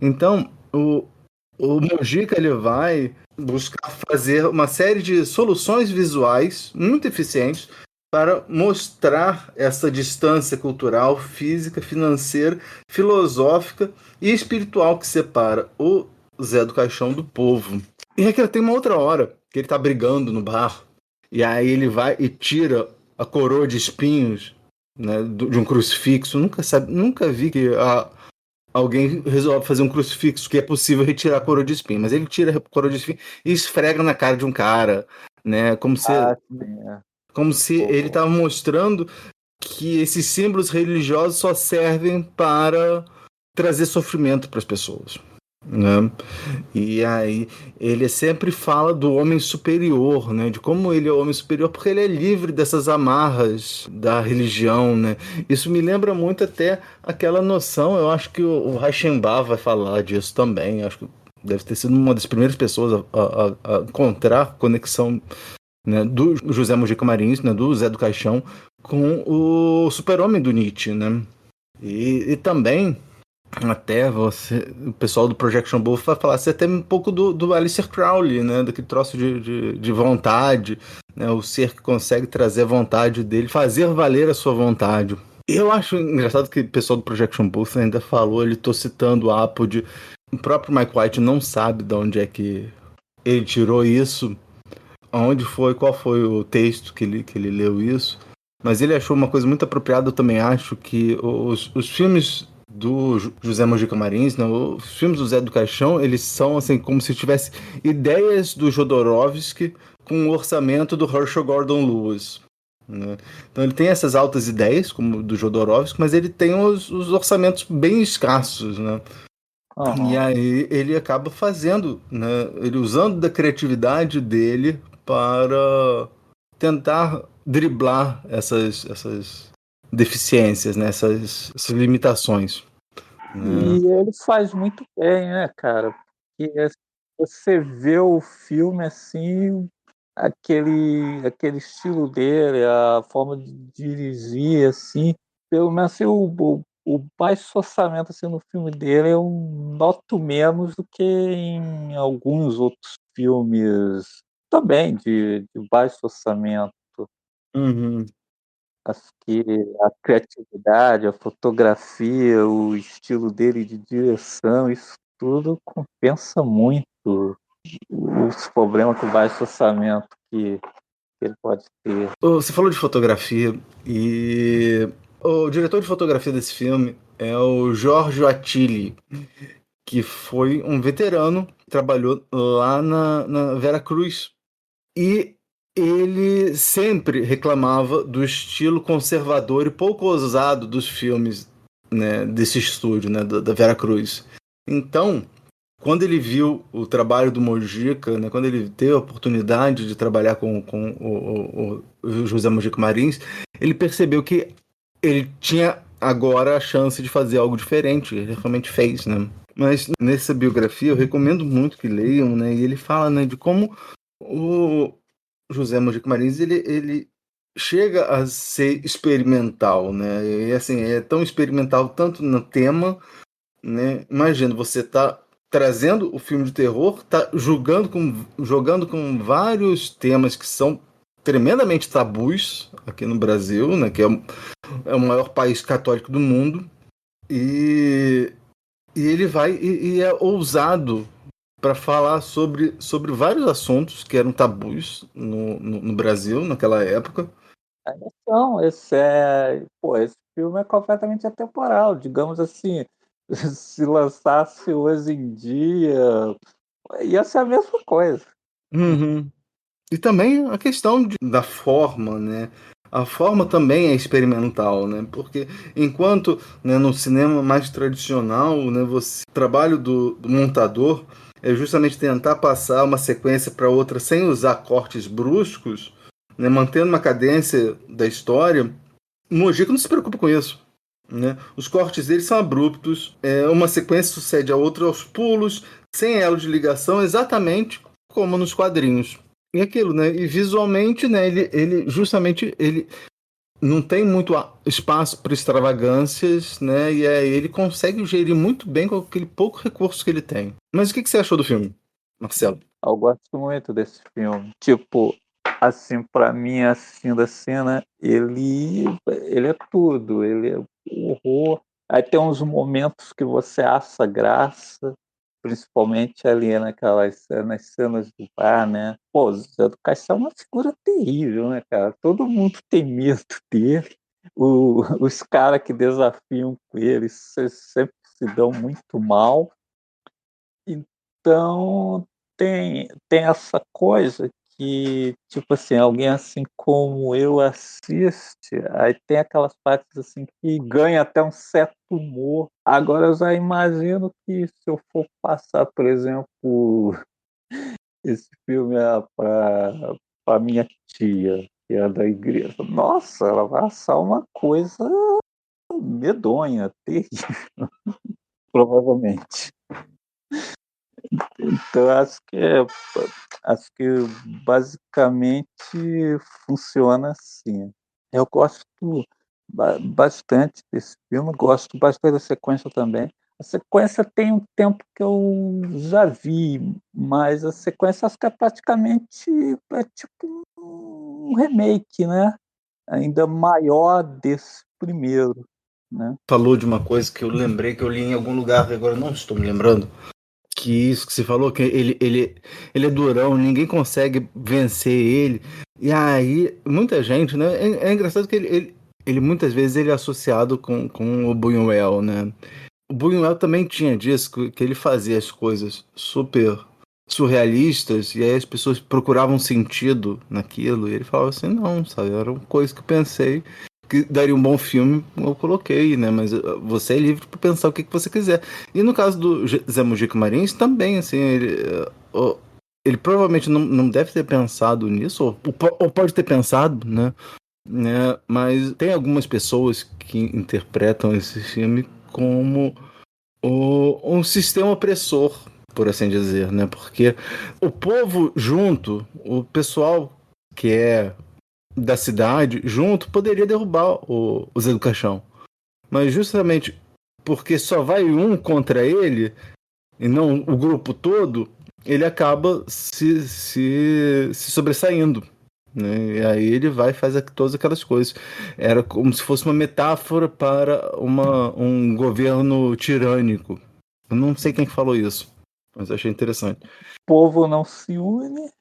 Então, o Mojica, ele vai buscar fazer uma série de soluções visuais muito eficientes para mostrar essa distância cultural, física, financeira, filosófica e espiritual que separa o Zé do Caixão do povo. E aqui tem uma outra hora que ele tá brigando no bar, e aí ele vai e tira a coroa de espinhos, né, de um crucifixo. Nunca vi que alguém resolve fazer um crucifixo que é possível retirar a coroa de espinhos, mas ele tira a coroa de espinhos e esfrega na cara de um cara, né, como se ele estava mostrando que esses símbolos religiosos só servem para trazer sofrimento para as pessoas, né? E aí ele sempre fala do homem superior, né? De como ele é o homem superior porque ele é livre dessas amarras da religião, né? Isso me lembra muito até aquela noção, eu acho que o Reichenbach vai falar disso também, acho que deve ter sido uma das primeiras pessoas a encontrar conexão, né, do José Mojica Marins, né, do Zé do Caixão, com o Super-Homem do Nietzsche, né? E também até o pessoal do Projection Booth vai falar até um pouco do Aleister Crowley, né? Daquele troço de vontade, né? O ser que consegue trazer a vontade dele, fazer valer a sua vontade. Eu acho engraçado que o pessoal do Projection Booth ainda falou, ele tô citando o Apod, o próprio Mike White não sabe de onde é que ele tirou isso, onde foi, qual foi o texto que ele leu isso, mas ele achou uma coisa muito apropriada. Eu também acho que os filmes do José Mojica Marins, né, os filmes do Zé do Caixão, eles são assim como se tivesse ideias do Jodorowsky com o orçamento do Herschel Gordon Lewis, né? Então ele tem essas altas ideias como do Jodorowsky, mas ele tem os orçamentos bem escassos, né? Uhum. E aí ele acaba fazendo, né, ele usando da criatividade dele para tentar driblar essas deficiências, né, essas limitações. E ele faz muito bem, né, cara? Porque você vê o filme assim, aquele estilo dele, a forma de dirigir, assim, pelo menos assim, o baixo orçamento assim, no filme dele eu noto menos do que em alguns outros filmes também de baixo orçamento. Uhum. Acho que a criatividade, a fotografia, o estilo dele de direção, isso tudo compensa muito os problemas com baixo orçamento que ele pode ter. Você falou de fotografia e o diretor de fotografia desse filme é o Giorgio Attili, que foi um veterano, trabalhou lá na Vera Cruz, e ele sempre reclamava do estilo conservador e pouco ousado dos filmes, né, desse estúdio, né, da Vera Cruz. Então, quando ele viu o trabalho do Mojica, né, quando ele teve a oportunidade de trabalhar com o José Mojica Marins, ele percebeu que ele tinha agora a chance de fazer algo diferente. Ele realmente fez, né? Mas nessa biografia eu recomendo muito que leiam, né? E ele fala, né, de como o José Mojica Marins ele chega a ser experimental, né? E assim, é tão experimental tanto no tema, né? Imagina, você tá trazendo o filme de terror, tá jogando com vários temas que são tremendamente tabus aqui no Brasil, né? Que é o maior país católico do mundo, e ele vai e é ousado para falar sobre vários assuntos que eram tabus no Brasil naquela época. Então, esse filme é completamente atemporal, digamos assim. Se lançasse hoje em dia, ia ser a mesma coisa. Uhum. E também a questão da forma, né? A forma também é experimental, né? Porque enquanto, né, no cinema mais tradicional, né, o trabalho do montador é justamente tentar passar uma sequência para outra sem usar cortes bruscos, né, mantendo uma cadência da história. O Mojica não se preocupa com isso, né? Os cortes dele são abruptos, uma sequência sucede a outra aos pulos, sem elo de ligação, exatamente como nos quadrinhos. E aquilo, né? E visualmente, né? Ele justamente ele não tem muito espaço para extravagâncias, né? E aí ele consegue gerir muito bem com aquele pouco recurso que ele tem. Mas o que você achou do filme, Marcelo? Eu gosto muito desse filme. Tipo, assim, pra mim, assistindo a cena, ele é tudo. Ele é horror. Aí tem uns momentos que você acha graça, principalmente ali nas cenas do bar, né? Pô, o Zé do Caixão é uma figura terrível, né, cara? Todo mundo tem medo dele. Os caras que desafiam com ele sempre se dão muito mal. Então, tem essa coisa que, tipo assim, alguém assim como eu assiste, aí tem aquelas partes assim que ganha até um certo humor. Agora eu já imagino que se eu for passar, por exemplo, esse filme para minha tia, que é da igreja, nossa, ela vai achar uma coisa medonha, terrível, provavelmente. Então acho que basicamente funciona assim. Eu gosto bastante desse filme, gosto bastante da sequência também. A sequência tem um tempo que eu já vi, mas a sequência acho que é praticamente tipo um remake, né? Ainda maior desse primeiro, né? Falou de uma coisa que eu lembrei que eu li em algum lugar, agora não estou me lembrando. Que isso que você falou, que ele é durão, ninguém consegue vencer ele. E aí, muita gente, né? É engraçado que ele muitas vezes ele é associado com o Buñuel, né? O Buñuel também tinha disso, que ele fazia as coisas super surrealistas, e aí as pessoas procuravam sentido naquilo, e ele falava assim, não, sabe? Era uma coisa que eu pensei que daria um bom filme, eu coloquei, né? Mas você é livre para pensar o que você quiser. E no caso do Zé Mujica Marins, também, assim, ele provavelmente não deve ter pensado nisso, ou pode ter pensado, né? Mas tem algumas pessoas que interpretam esse filme como um sistema opressor, por assim dizer, né? Porque o povo junto, o pessoal que é da cidade junto poderia derrubar o Zé do Caixão. Mas justamente porque só vai um contra ele e não o grupo todo, ele acaba se sobressaindo, né? E aí ele vai e faz todas aquelas coisas. Era como se fosse uma metáfora para um governo tirânico. Eu não sei quem falou isso, mas eu achei interessante. O povo não se une.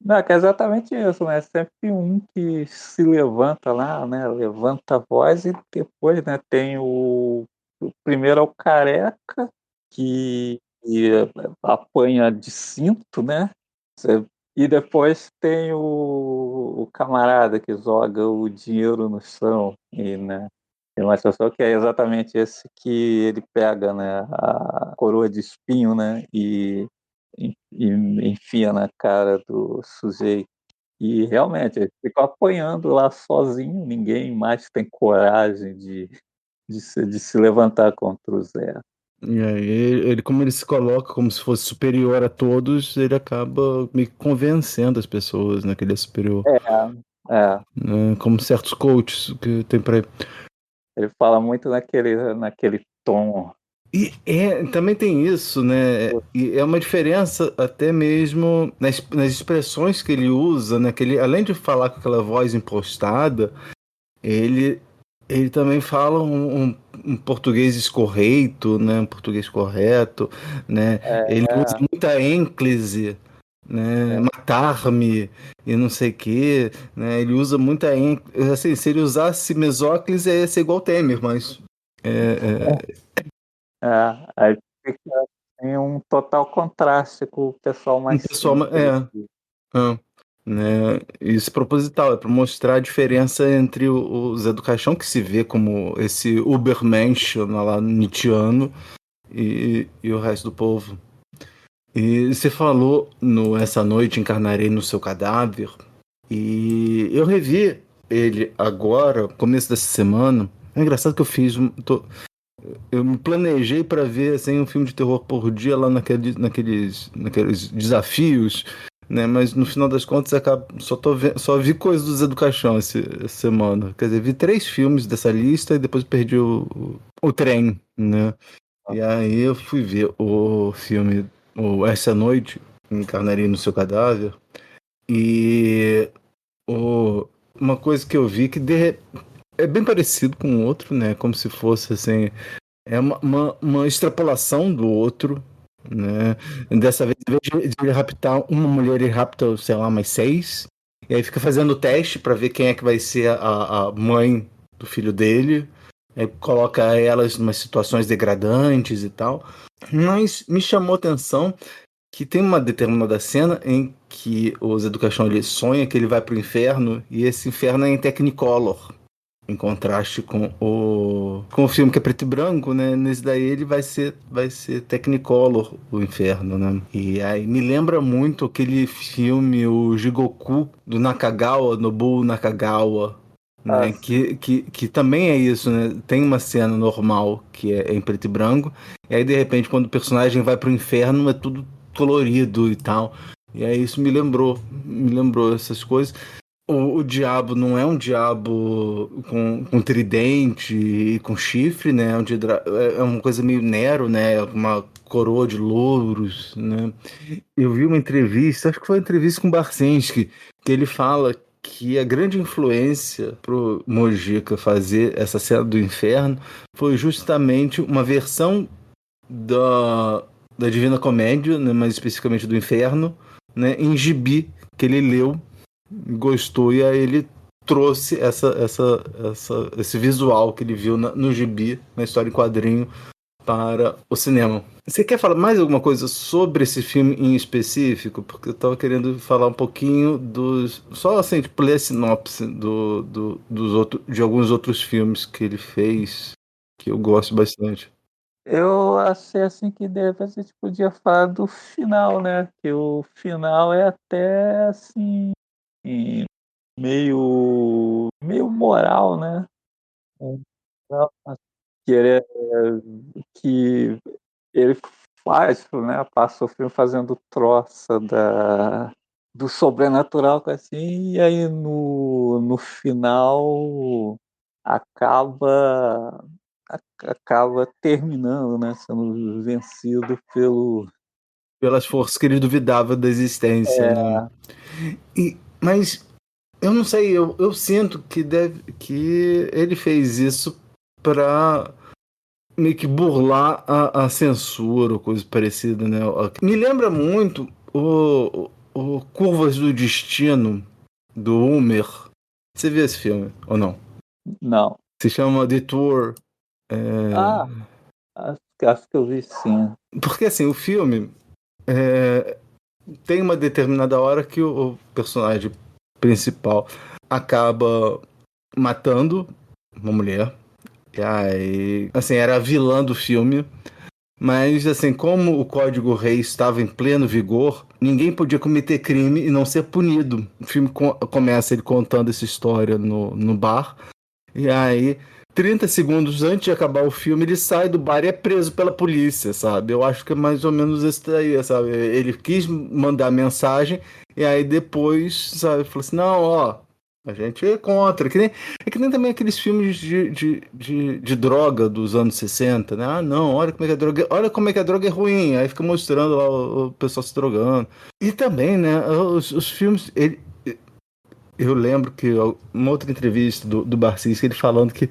Não, que é exatamente isso, né? Sempre um que se levanta lá, né? Levanta a voz e depois, né, tem o primeiro é o careca, que apanha de cinto, né? E depois tem o camarada que joga o dinheiro no chão. E, né, tem uma situação que é exatamente esse que ele pega, né? A coroa de espinho, né? E enfia na cara do sujeito. E realmente, ele fica apanhando lá sozinho, ninguém mais tem coragem de se levantar contra o Zé. E aí, ele, como ele se coloca como se fosse superior a todos, ele acaba me convencendo as pessoas, né, que ele é superior. Como certos coaches que tem pra ele. Ele fala muito naquele tom. E também tem isso, né? E é uma diferença até mesmo nas expressões que ele usa, né? Que ele, além de falar com aquela voz impostada, ele também fala um português escorreito, né? Um português correto, né? Ele usa muita ênclise, né? Matar-me e não sei o quê, né? Ele usa muita ênclise. Assim, se ele usasse mesóclise, ia ser igual Temer, mas... Aí fica em um total contraste com o pessoal mais simples. Né? Isso é proposital, é para mostrar a diferença entre o Zé do Caixão, que se vê como esse Ubermensch lá Nietzscheano, e o resto do povo. E você falou no Essa Noite Encarnarei no Seu Cadáver, e eu revi ele agora, começo dessa semana. É engraçado que eu fiz... Eu me planejei para ver assim, um filme de terror por dia lá naqueles desafios, né? Mas no final das contas só vi coisas do Zé do Caixão essa semana. Quer dizer, vi 3 filmes dessa lista e depois perdi o trem, né? E aí eu fui ver o filme Essa Noite Encarnarei no Seu Cadáver, e uma coisa que eu vi que é bem parecido com o outro, né? Como se fosse assim, é uma extrapolação do outro, né? Dessa vez, em vez de ele raptar uma mulher, ele rapta, sei lá, mais 6. E aí fica fazendo o teste para ver quem é que vai ser a mãe do filho dele. Aí coloca elas em umas situações degradantes e tal. Mas me chamou a atenção que tem uma determinada cena em que o Zé do Caixão ele sonha que ele vai pro inferno, e esse inferno é em Technicolor, em contraste com o filme que é preto e branco, né? Nesse daí ele vai ser Technicolor, o inferno, né? E aí me lembra muito aquele filme, o Jigoku, do Nakagawa, Nobuo Nakagawa, né? Que também é isso, né? Tem uma cena normal que é em preto e branco, e aí de repente quando o personagem vai pro inferno é tudo colorido e tal. E aí isso me lembrou essas coisas. O diabo não é um diabo com tridente e com chifre, né? É uma coisa meio Nero, né? Uma coroa de louros, né? Eu vi uma entrevista, acho que foi uma entrevista com o Barcinski, que ele fala que a grande influência pro Mojica fazer essa cena do inferno foi justamente uma versão da Divina Comédia, né? Mais especificamente do Inferno, né? Em gibi, que ele leu, gostou, e aí ele trouxe esse visual que ele viu no gibi, na história em quadrinho, para o cinema. Você quer falar mais alguma coisa sobre esse filme em específico? Porque eu estava querendo falar um pouquinho só assim, tipo, ler a sinopse de alguns outros filmes que ele fez, que eu gosto bastante. Eu achei assim que a gente podia falar do final, né? Que o final é até assim meio moral, né? Que ele faz, né? Passa o filme fazendo troça do sobrenatural, assim, e aí no final acaba terminando, né? Sendo vencido pelas forças que ele duvidava da existência, né? Mas eu não sei, eu sinto que ele fez isso para meio que burlar a censura ou coisa parecida, né? Me lembra muito o Curvas do Destino, do Ulmer. Você viu esse filme, ou não? Não. Se chama Detour. Acho que eu vi sim. Porque assim, o filme tem uma determinada hora que o personagem principal acaba matando uma mulher. E aí, assim, era a vilã do filme. Mas, assim, como o Código Reis estava em pleno vigor, ninguém podia cometer crime e não ser punido. O filme começa ele contando essa história no bar. E aí, 30 segundos antes de acabar o filme, ele sai do bar e é preso pela polícia, sabe? Eu acho que é mais ou menos isso daí, sabe? Ele quis mandar mensagem e aí depois, sabe, falou assim, não, ó, a gente é contra. É que nem também aqueles filmes de droga dos anos 60, né? Ah, não, olha como é que a droga é ruim. Aí fica mostrando lá o pessoal se drogando. E também, né, os filmes... Eu lembro que uma outra entrevista do Barcinski, ele falando que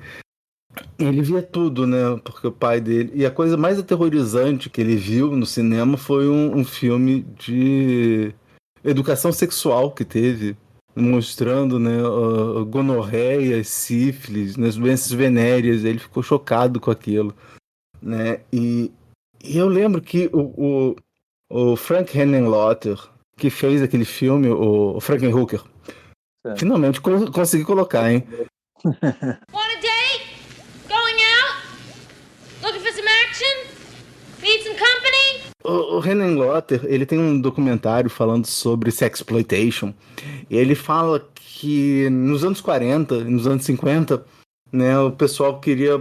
ele via tudo, né? Porque o pai dele... E a coisa mais aterrorizante que ele viu no cinema foi um filme de educação sexual que teve, mostrando, né, gonorreia, sífilis, né, as doenças venéreas. Ele ficou chocado com aquilo, né? E eu lembro que o Frank Henenlotter, que fez aquele filme, o Frankenhooker, finalmente consegui colocar, hein? Want a date? Going out? Looking for some action? Need some company? O Henenlotter, ele tem um documentário falando sobre sexploitation. E ele fala que nos anos 40, nos anos 50, né, o pessoal queria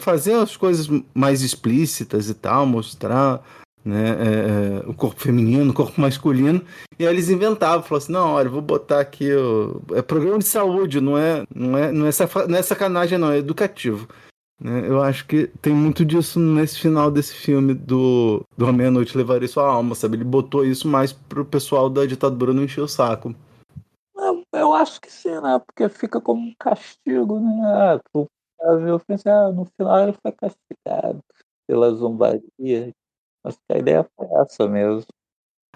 fazer as coisas mais explícitas e tal, mostrar, né, o corpo feminino, o corpo masculino, e aí eles inventavam, falavam assim, não, olha, vou botar aqui é programa de saúde, não é sacanagem, não, é educativo, né? Eu acho que tem muito disso nesse final desse filme do A Meia-Noite Levaria Sua Alma, sabe? Ele botou isso mais pro pessoal da ditadura não encher o saco. Eu acho que sim, né? Porque fica como um castigo, né? Eu pensei, no final ele foi castigado pela zombaria. Acho que a ideia foi essa mesmo.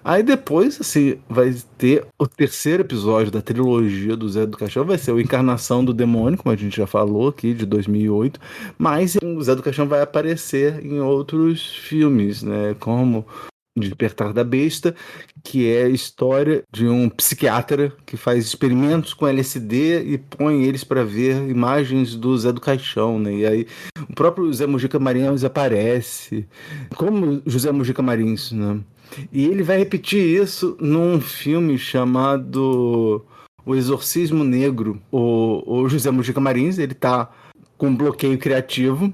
Aí depois, assim, vai ter o terceiro episódio da trilogia do Zé do Caixão, vai ser o Encarnação do Demônio, como a gente já falou aqui, de 2008, mas o Zé do Caixão vai aparecer em outros filmes, né, como Despertar da Besta, que é a história de um psiquiatra que faz experimentos com LSD e põe eles para ver imagens do Zé do Caixão, né? E aí o próprio Zé Mujica Marins aparece, como José Mujica Marins, né? E ele vai repetir isso num filme chamado O Exorcismo Negro. O José Mujica Marins, ele tá com um bloqueio criativo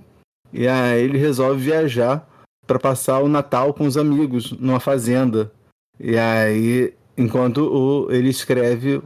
e aí ele resolve viajar para passar o Natal com os amigos numa fazenda. E aí, enquanto ele escreve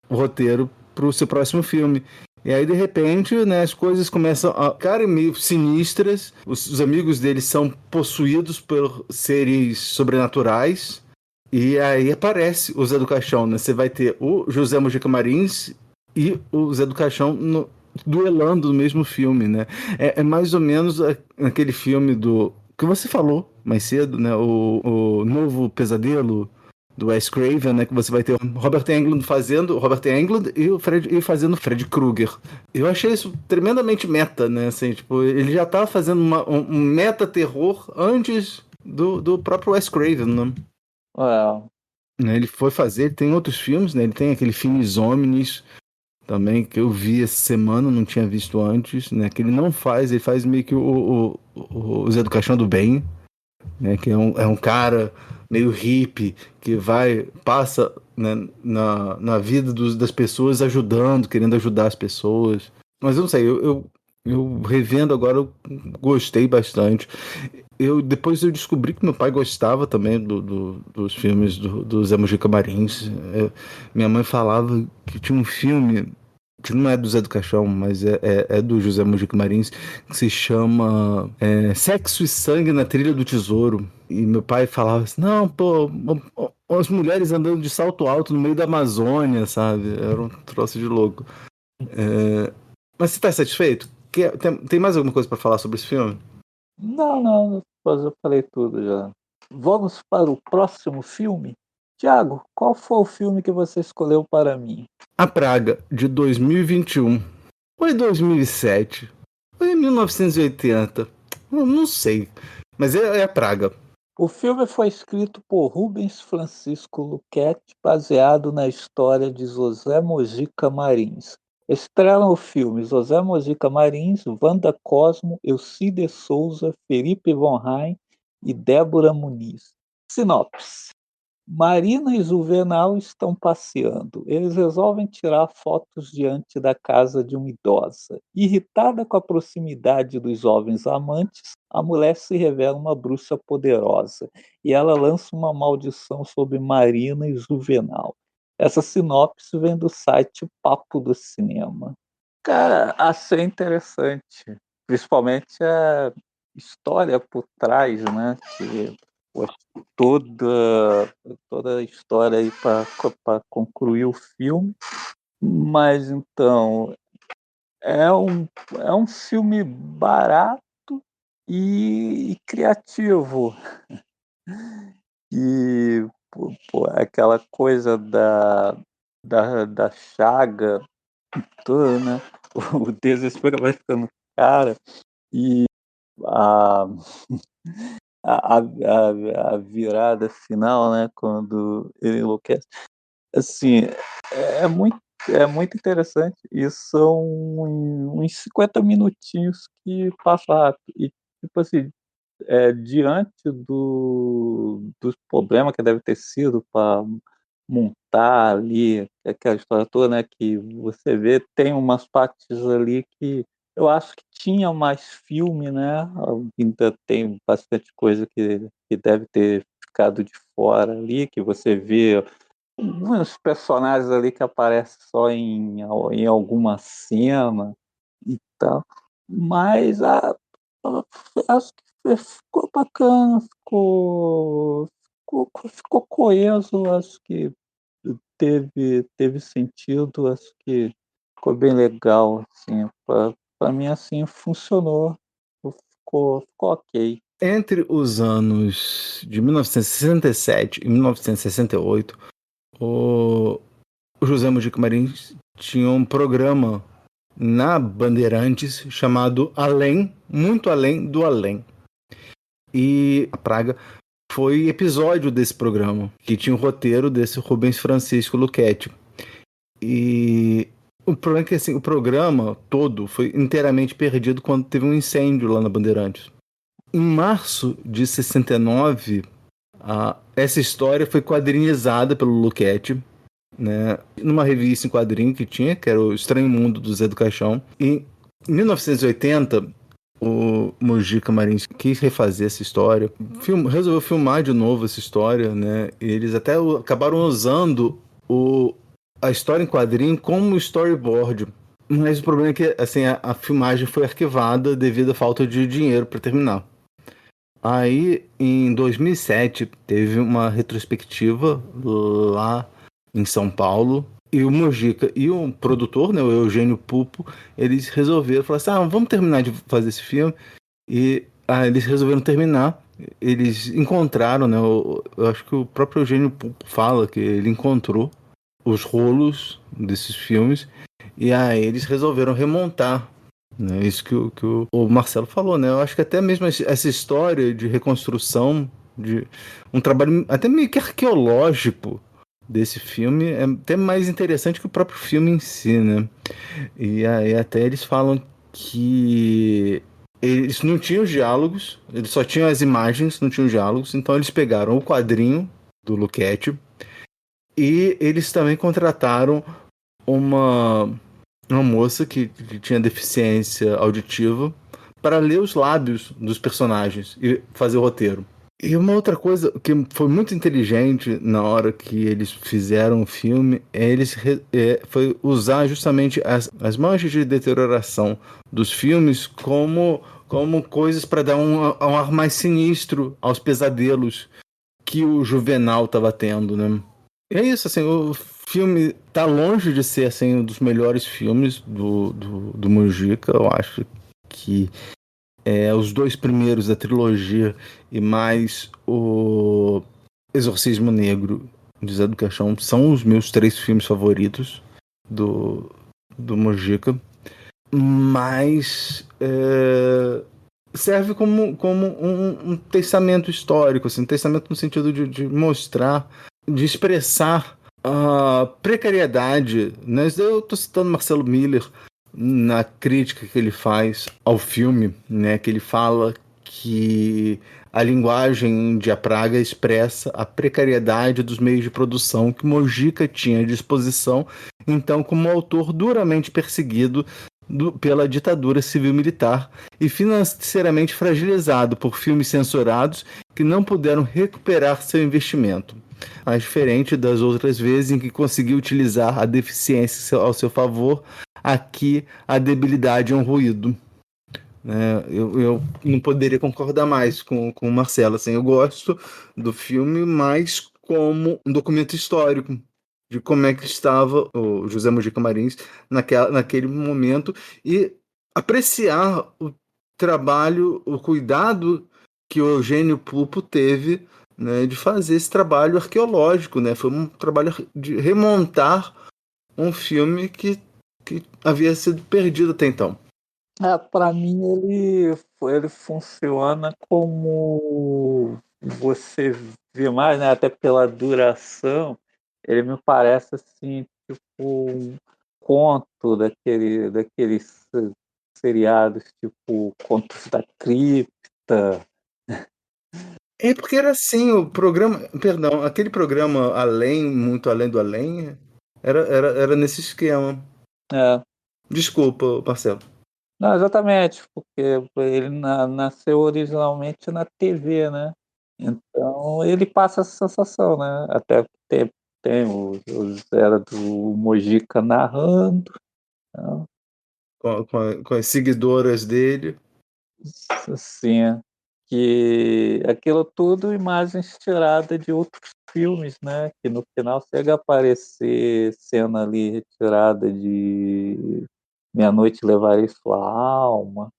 o roteiro para o seu próximo filme. E aí, de repente, né, as coisas começam a ficar meio sinistras. Os amigos dele são possuídos por seres sobrenaturais. E aí aparece o Zé do Caixão, né? Você vai ter o José Mujica Marins e o Zé do Caixão duelando no mesmo filme, né? É mais ou menos aquele filme do que você falou mais cedo, né? O Novo Pesadelo do Wes Craven, né? Que você vai ter o Robert Englund e o Fred fazendo Fred Krueger. Eu achei isso tremendamente meta, né? Assim, tipo, ele já tava fazendo um meta terror antes do próprio Wes Craven, né? Ele foi fazer, ele tem outros filmes, né? Ele tem aquele Finis Homines também, que eu vi essa semana, não tinha visto antes, né? Que ele não faz, ele faz meio que o Zé do Caixão do Bem, né? Que é um cara meio hippie, que passa, né, na vida das pessoas ajudando, querendo ajudar as pessoas. Mas eu não sei, eu revendo agora, eu gostei bastante. Depois eu descobri que meu pai gostava também dos filmes do Zé Mujica Marins. Minha mãe falava que tinha um filme que não é do Zé do Caixão, mas é do José Mujica Marins, que se chama Sexo e Sangue na Trilha do Tesouro. E meu pai falava assim, não, pô, as mulheres andando de salto alto no meio da Amazônia, sabe? Era um troço de louco. Mas você tá satisfeito? Tem mais alguma coisa para falar sobre esse filme? Não, depois eu falei tudo já. Vamos para o próximo filme? Tiago, qual foi o filme que você escolheu para mim? A Praga, de 2021. Ou 2007? Ou 1980? Não sei. Mas é a Praga. O filme foi escrito por Rubens Francisco Luchetti, baseado na história de José Mojica Marins. Estrelam o filme José Mojica Marins, Wanda Cosmo, Elcide Souza, Felipe Von Rhein e Débora Muniz. Sinopse. Marina e Juvenal estão passeando. Eles resolvem tirar fotos diante da casa de uma idosa. Irritada com a proximidade dos jovens amantes, a mulher se revela uma bruxa poderosa e ela lança uma maldição sobre Marina e Juvenal. Essa sinopse vem do site Papo do Cinema. Cara, achei interessante, principalmente a história por trás, né? Que toda a história aí para concluir o filme. Mas então é um filme barato e criativo. E aquela coisa da chaga, tudo, né? O desespero vai ficando cara e a virada final, né, quando ele enlouquece. Assim, é muito interessante e são uns 50 minutinhos que passa rápido. E, tipo assim, diante do problema que deve ter sido para montar ali aquela história toda, né, que você vê, tem umas partes ali que eu acho que tinha mais filme, né? Ainda tem bastante coisa que deve ter ficado de fora ali, que você vê uns personagens ali que aparecem só em alguma cena e tal. Mas acho que ficou bacana, ficou coeso, acho que teve sentido, acho que ficou bem legal, assim, para mim assim funcionou, ficou ok. Entre os anos de 1967 e 1968, o José Mujica Marins tinha um programa na Bandeirantes chamado Além, Muito Além do Além. E a Praga foi episódio desse programa, que tinha o roteiro desse Rubens Francisco Luchetti. E o problema é que assim, o programa todo foi inteiramente perdido quando teve um incêndio lá na Bandeirantes. Em março de 69, essa história foi quadrinizada pelo Luchetti, né, numa revista em quadrinho que tinha, que era o Estranho Mundo do Zé do Caixão. E em 1980, o Mujica Marins quis refazer essa história, resolveu filmar de novo essa história, né? E eles até acabaram usando a história em quadrinho como storyboard. Mas o problema é que assim, a filmagem foi arquivada devido à falta de dinheiro para terminar. Aí, em 2007, teve uma retrospectiva lá em São Paulo, e o Mujica e o produtor, né, o Eugênio Pupo, eles resolveram falar assim, vamos terminar de fazer esse filme. E eles resolveram terminar. Eles encontraram, né, eu acho que o próprio Eugênio Pupo fala que ele encontrou os rolos desses filmes, e aí eles resolveram remontar, né, isso que o Marcelo falou, né? Eu acho que até mesmo essa história de reconstrução, de um trabalho até meio que arqueológico desse filme é até mais interessante que o próprio filme em si, né? E aí até eles falam que eles não tinham diálogos, eles só tinham as imagens, não tinham diálogos, então eles pegaram o quadrinho do Luchetti e eles também contrataram uma moça que tinha deficiência auditiva para ler os lábios dos personagens e fazer o roteiro. E uma outra coisa que foi muito inteligente na hora que eles fizeram o filme foi usar justamente as manchas de deterioração dos filmes como coisas para dar um ar mais sinistro aos pesadelos que o Juvenal estava tendo, né? E é isso, assim, o filme tá longe de ser assim, um dos melhores filmes do Mujica. Eu acho que os dois primeiros da trilogia e mais o Exorcismo Negro de Zé do Caixão são os meus 3 filmes favoritos do Mujica, mas serve como um testamento histórico, assim, um testamento no sentido de mostrar, de expressar a precariedade, né? Eu estou citando Marcelo Miller na crítica que ele faz ao filme, né? Que ele fala que a linguagem de A Praga expressa a precariedade dos meios de produção que Mujica tinha à disposição, então como autor duramente perseguido pela ditadura civil-militar e financeiramente fragilizado por filmes censurados que não puderam recuperar seu investimento. Mas diferente das outras vezes em que conseguiu utilizar a deficiência ao seu favor, aqui a debilidade é um ruído. Eu não poderia concordar mais com o Marcelo. Assim, eu gosto do filme mais como um documento histórico de como é que estava o José Mujica Marins naquele momento e apreciar o trabalho, o cuidado que o Eugênio Pupo teve, né, de fazer esse trabalho arqueológico, né? Foi um trabalho de remontar um filme que havia sido perdido até então. Para mim ele funciona como você vê mais, né? Até pela duração, ele me parece assim, tipo um conto daqueles seriados, tipo Contos da Cripta. É porque era assim, o programa, perdão, aquele programa Muito Além do Além, era nesse esquema. Desculpa, Marcelo. Não, exatamente, porque ele nasceu originalmente na TV, né? Então ele passa essa sensação, né? Até tem era do Mujica narrando. Então, com as seguidoras dele. Sim, que aquilo tudo imagens tiradas de outros filmes, né? Que no final chega a aparecer cena ali retirada de Meia-Noite Levarei Sua Alma.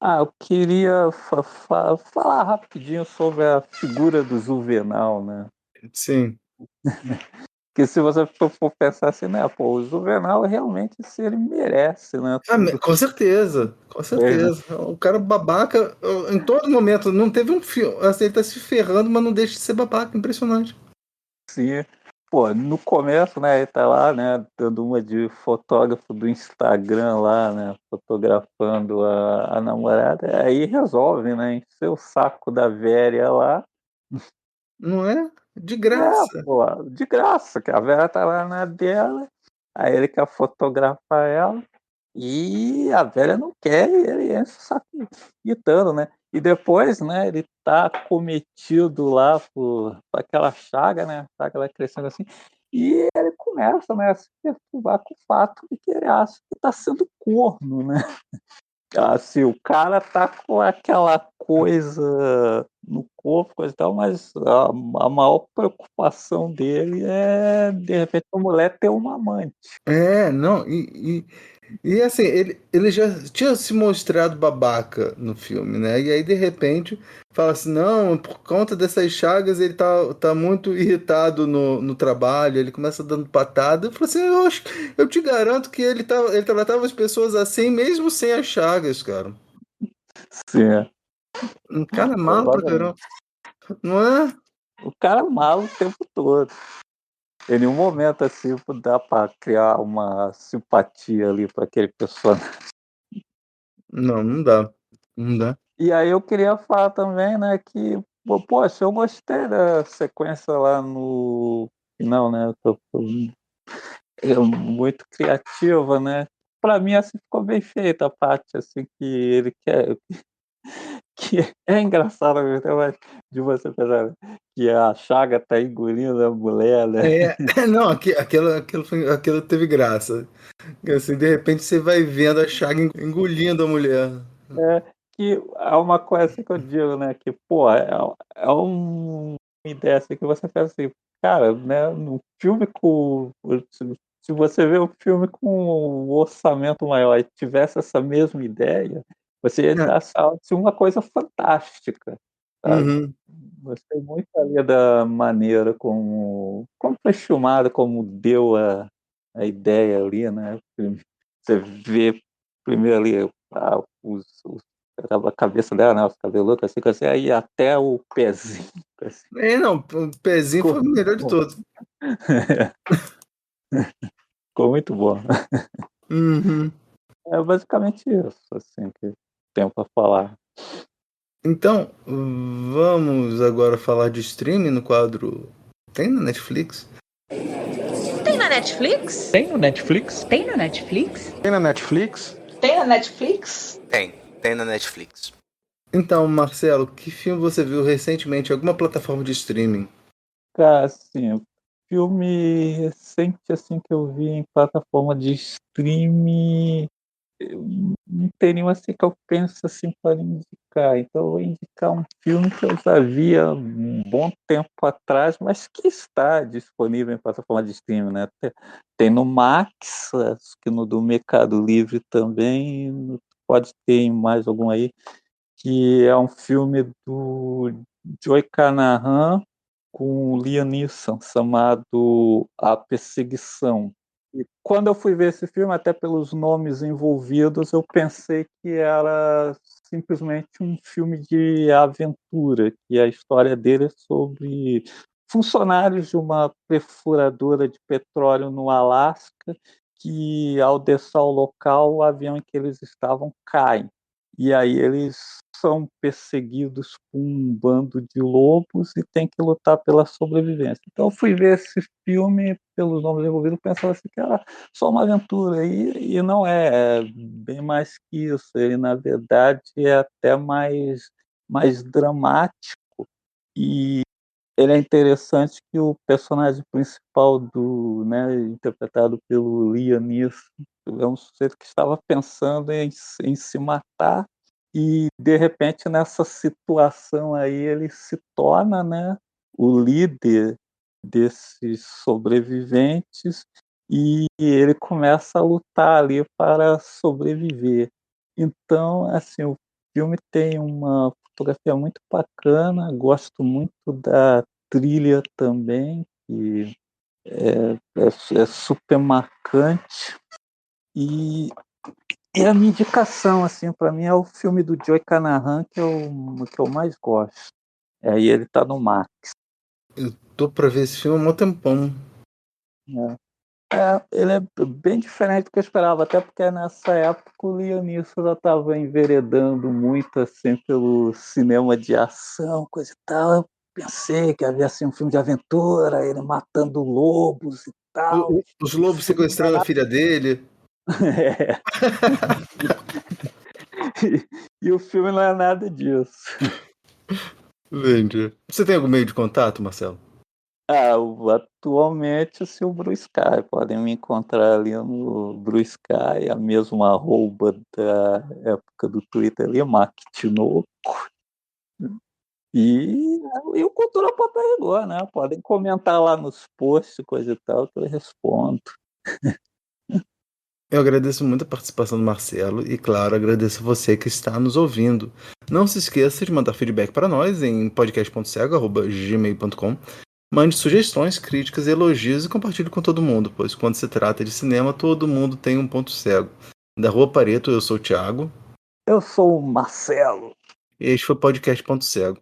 Eu queria falar rapidinho sobre a figura do Juvenal, né? Sim. Porque se você for pensar assim, né, pô, o Juvenal realmente se ele merece, né? Com certeza, com certeza. O cara babaca, em todo momento, não teve um filme, assim, ele tá se ferrando, mas não deixa de ser babaca, impressionante. Sim. Pô, no começo, né, ele tá lá, né, dando uma de fotógrafo do Instagram lá, né, fotografando a namorada, aí resolve, né, encher o saco da velha lá. Não é? De graça. Pô, de graça, que a velha tá lá na dela, aí ele quer fotografar ela, e a velha não quer, e ele enche o saco gritando, né, e depois, né, ele tá cometido lá por aquela chaga, né, a chaga vai crescendo assim, e ele começa, né, a se perturbar com o fato de que ele acha que tá sendo corno, né. Assim, o cara tá com aquela coisa no corpo, coisa e tal, mas a maior preocupação dele é, de repente, a mulher ter uma amante. Não, e assim, ele já tinha se mostrado babaca no filme, né? E aí, de repente, fala assim, não, por conta dessas chagas, ele tá muito irritado no trabalho, ele começa dando patada. Eu falo assim, eu te garanto que ele tratava as pessoas assim, mesmo sem as chagas, cara. Sim. Um cara malo pra caramba. Não é? O cara é malo o tempo todo. Em nenhum momento, assim, dá pra criar uma simpatia ali para aquele personagem. Não dá. Não dá. E aí eu queria falar também, né, que, poxa, eu gostei da sequência lá no final, né, é muito criativa, né. Pra mim, assim, ficou bem feita a parte, assim, que ele quer que é engraçado mesmo, mas de você pensar que a Chaga tá engolindo a mulher, né. Não, aquilo teve graça. Assim, de repente você vai vendo a Chaga engolindo a mulher. Que é uma coisa assim que eu digo, né, que, pô, uma ideia assim que você pensa assim, cara, né, no filme se você vê um filme com um orçamento maior e tivesse essa mesma ideia, você ia achar assim, uma coisa fantástica, sabe. Uhum. Gostei muito ali da maneira como foi filmado, como deu a ideia ali, né. Você vê primeiro ali a cabeça dela, né, os cabeludos, assim, aí até o pezinho, assim. Não, o pezinho foi o melhor de todos. Ficou muito bom. Uhum. É basicamente isso, assim, que tenho pra falar. Então, vamos agora falar de streaming no quadro Tem na Netflix? Tem na Netflix? Tem no Netflix? Tem na Netflix? Tem na Netflix? Tem na Netflix? Tem na Netflix. Então, Marcelo, que filme você viu recentemente em alguma plataforma de streaming? Cara, assim, filme recente, assim, que eu vi em plataforma de streaming, não tem nenhum, assim, que eu penso, assim, para indicar. Então eu vou indicar um filme que eu já vi há um bom tempo atrás, mas que está disponível em plataforma de streaming, né. Tem no Max, acho que no do Mercado Livre também, pode ter em mais algum aí, que é um filme do Joe Carnahan com o Liam Neeson, chamado A Perseguição. E quando eu fui ver esse filme, até pelos nomes envolvidos, eu pensei que era simplesmente um filme de aventura, que a história dele é sobre funcionários de uma perfuradora de petróleo no Alasca, que ao descer ao local, o avião em que eles estavam cai. E aí eles são perseguidos por um bando de lobos e têm que lutar pela sobrevivência. Então eu fui ver esse filme, pelos nomes envolvidos, pensava assim que era só uma aventura, e não é bem mais que isso. Ele, na verdade, é até mais dramático, e ele é interessante que o personagem principal interpretado pelo Liam Neeson, é um sujeito que estava pensando em se matar, e de repente nessa situação aí ele se torna, né, o líder desses sobreviventes, e ele começa a lutar ali para sobreviver. Então, assim, o filme tem uma fotografia muito bacana, gosto muito da trilha também, que é super marcante. E a minha indicação, assim, para mim é o filme do Joe Carnahan, que eu mais gosto. Aí ele tá no Max. Eu tô pra ver esse filme há um tempão. Ele é bem diferente do que eu esperava, até porque nessa época o Liam Neeson já estava enveredando muito assim pelo cinema de ação, coisa e tal. Eu pensei que havia assim, um filme de aventura, ele matando lobos e tal. Os lobos sequestrando a filha dele. É. E o filme não é nada disso. Entendi. Você tem algum meio de contato, Marcelo? Atualmente, assim, o Blue Sky. Podem me encontrar ali no Blue Sky, a mesma arroba da época do Twitter ali, Mac Tinoco. E o Cultura Pop é rigor, né? Podem comentar lá nos posts, coisa e tal, que eu respondo. Eu agradeço muito a participação do Marcelo e, claro, agradeço você que está nos ouvindo. Não se esqueça de mandar feedback para nós em podcast.cego@gmail.com. Mande sugestões, críticas, elogios e compartilhe com todo mundo, pois quando se trata de cinema, todo mundo tem um ponto cego. Da Rua Pareto, eu sou o Thiago. Eu sou o Marcelo. E este foi o podcast Ponto Cego.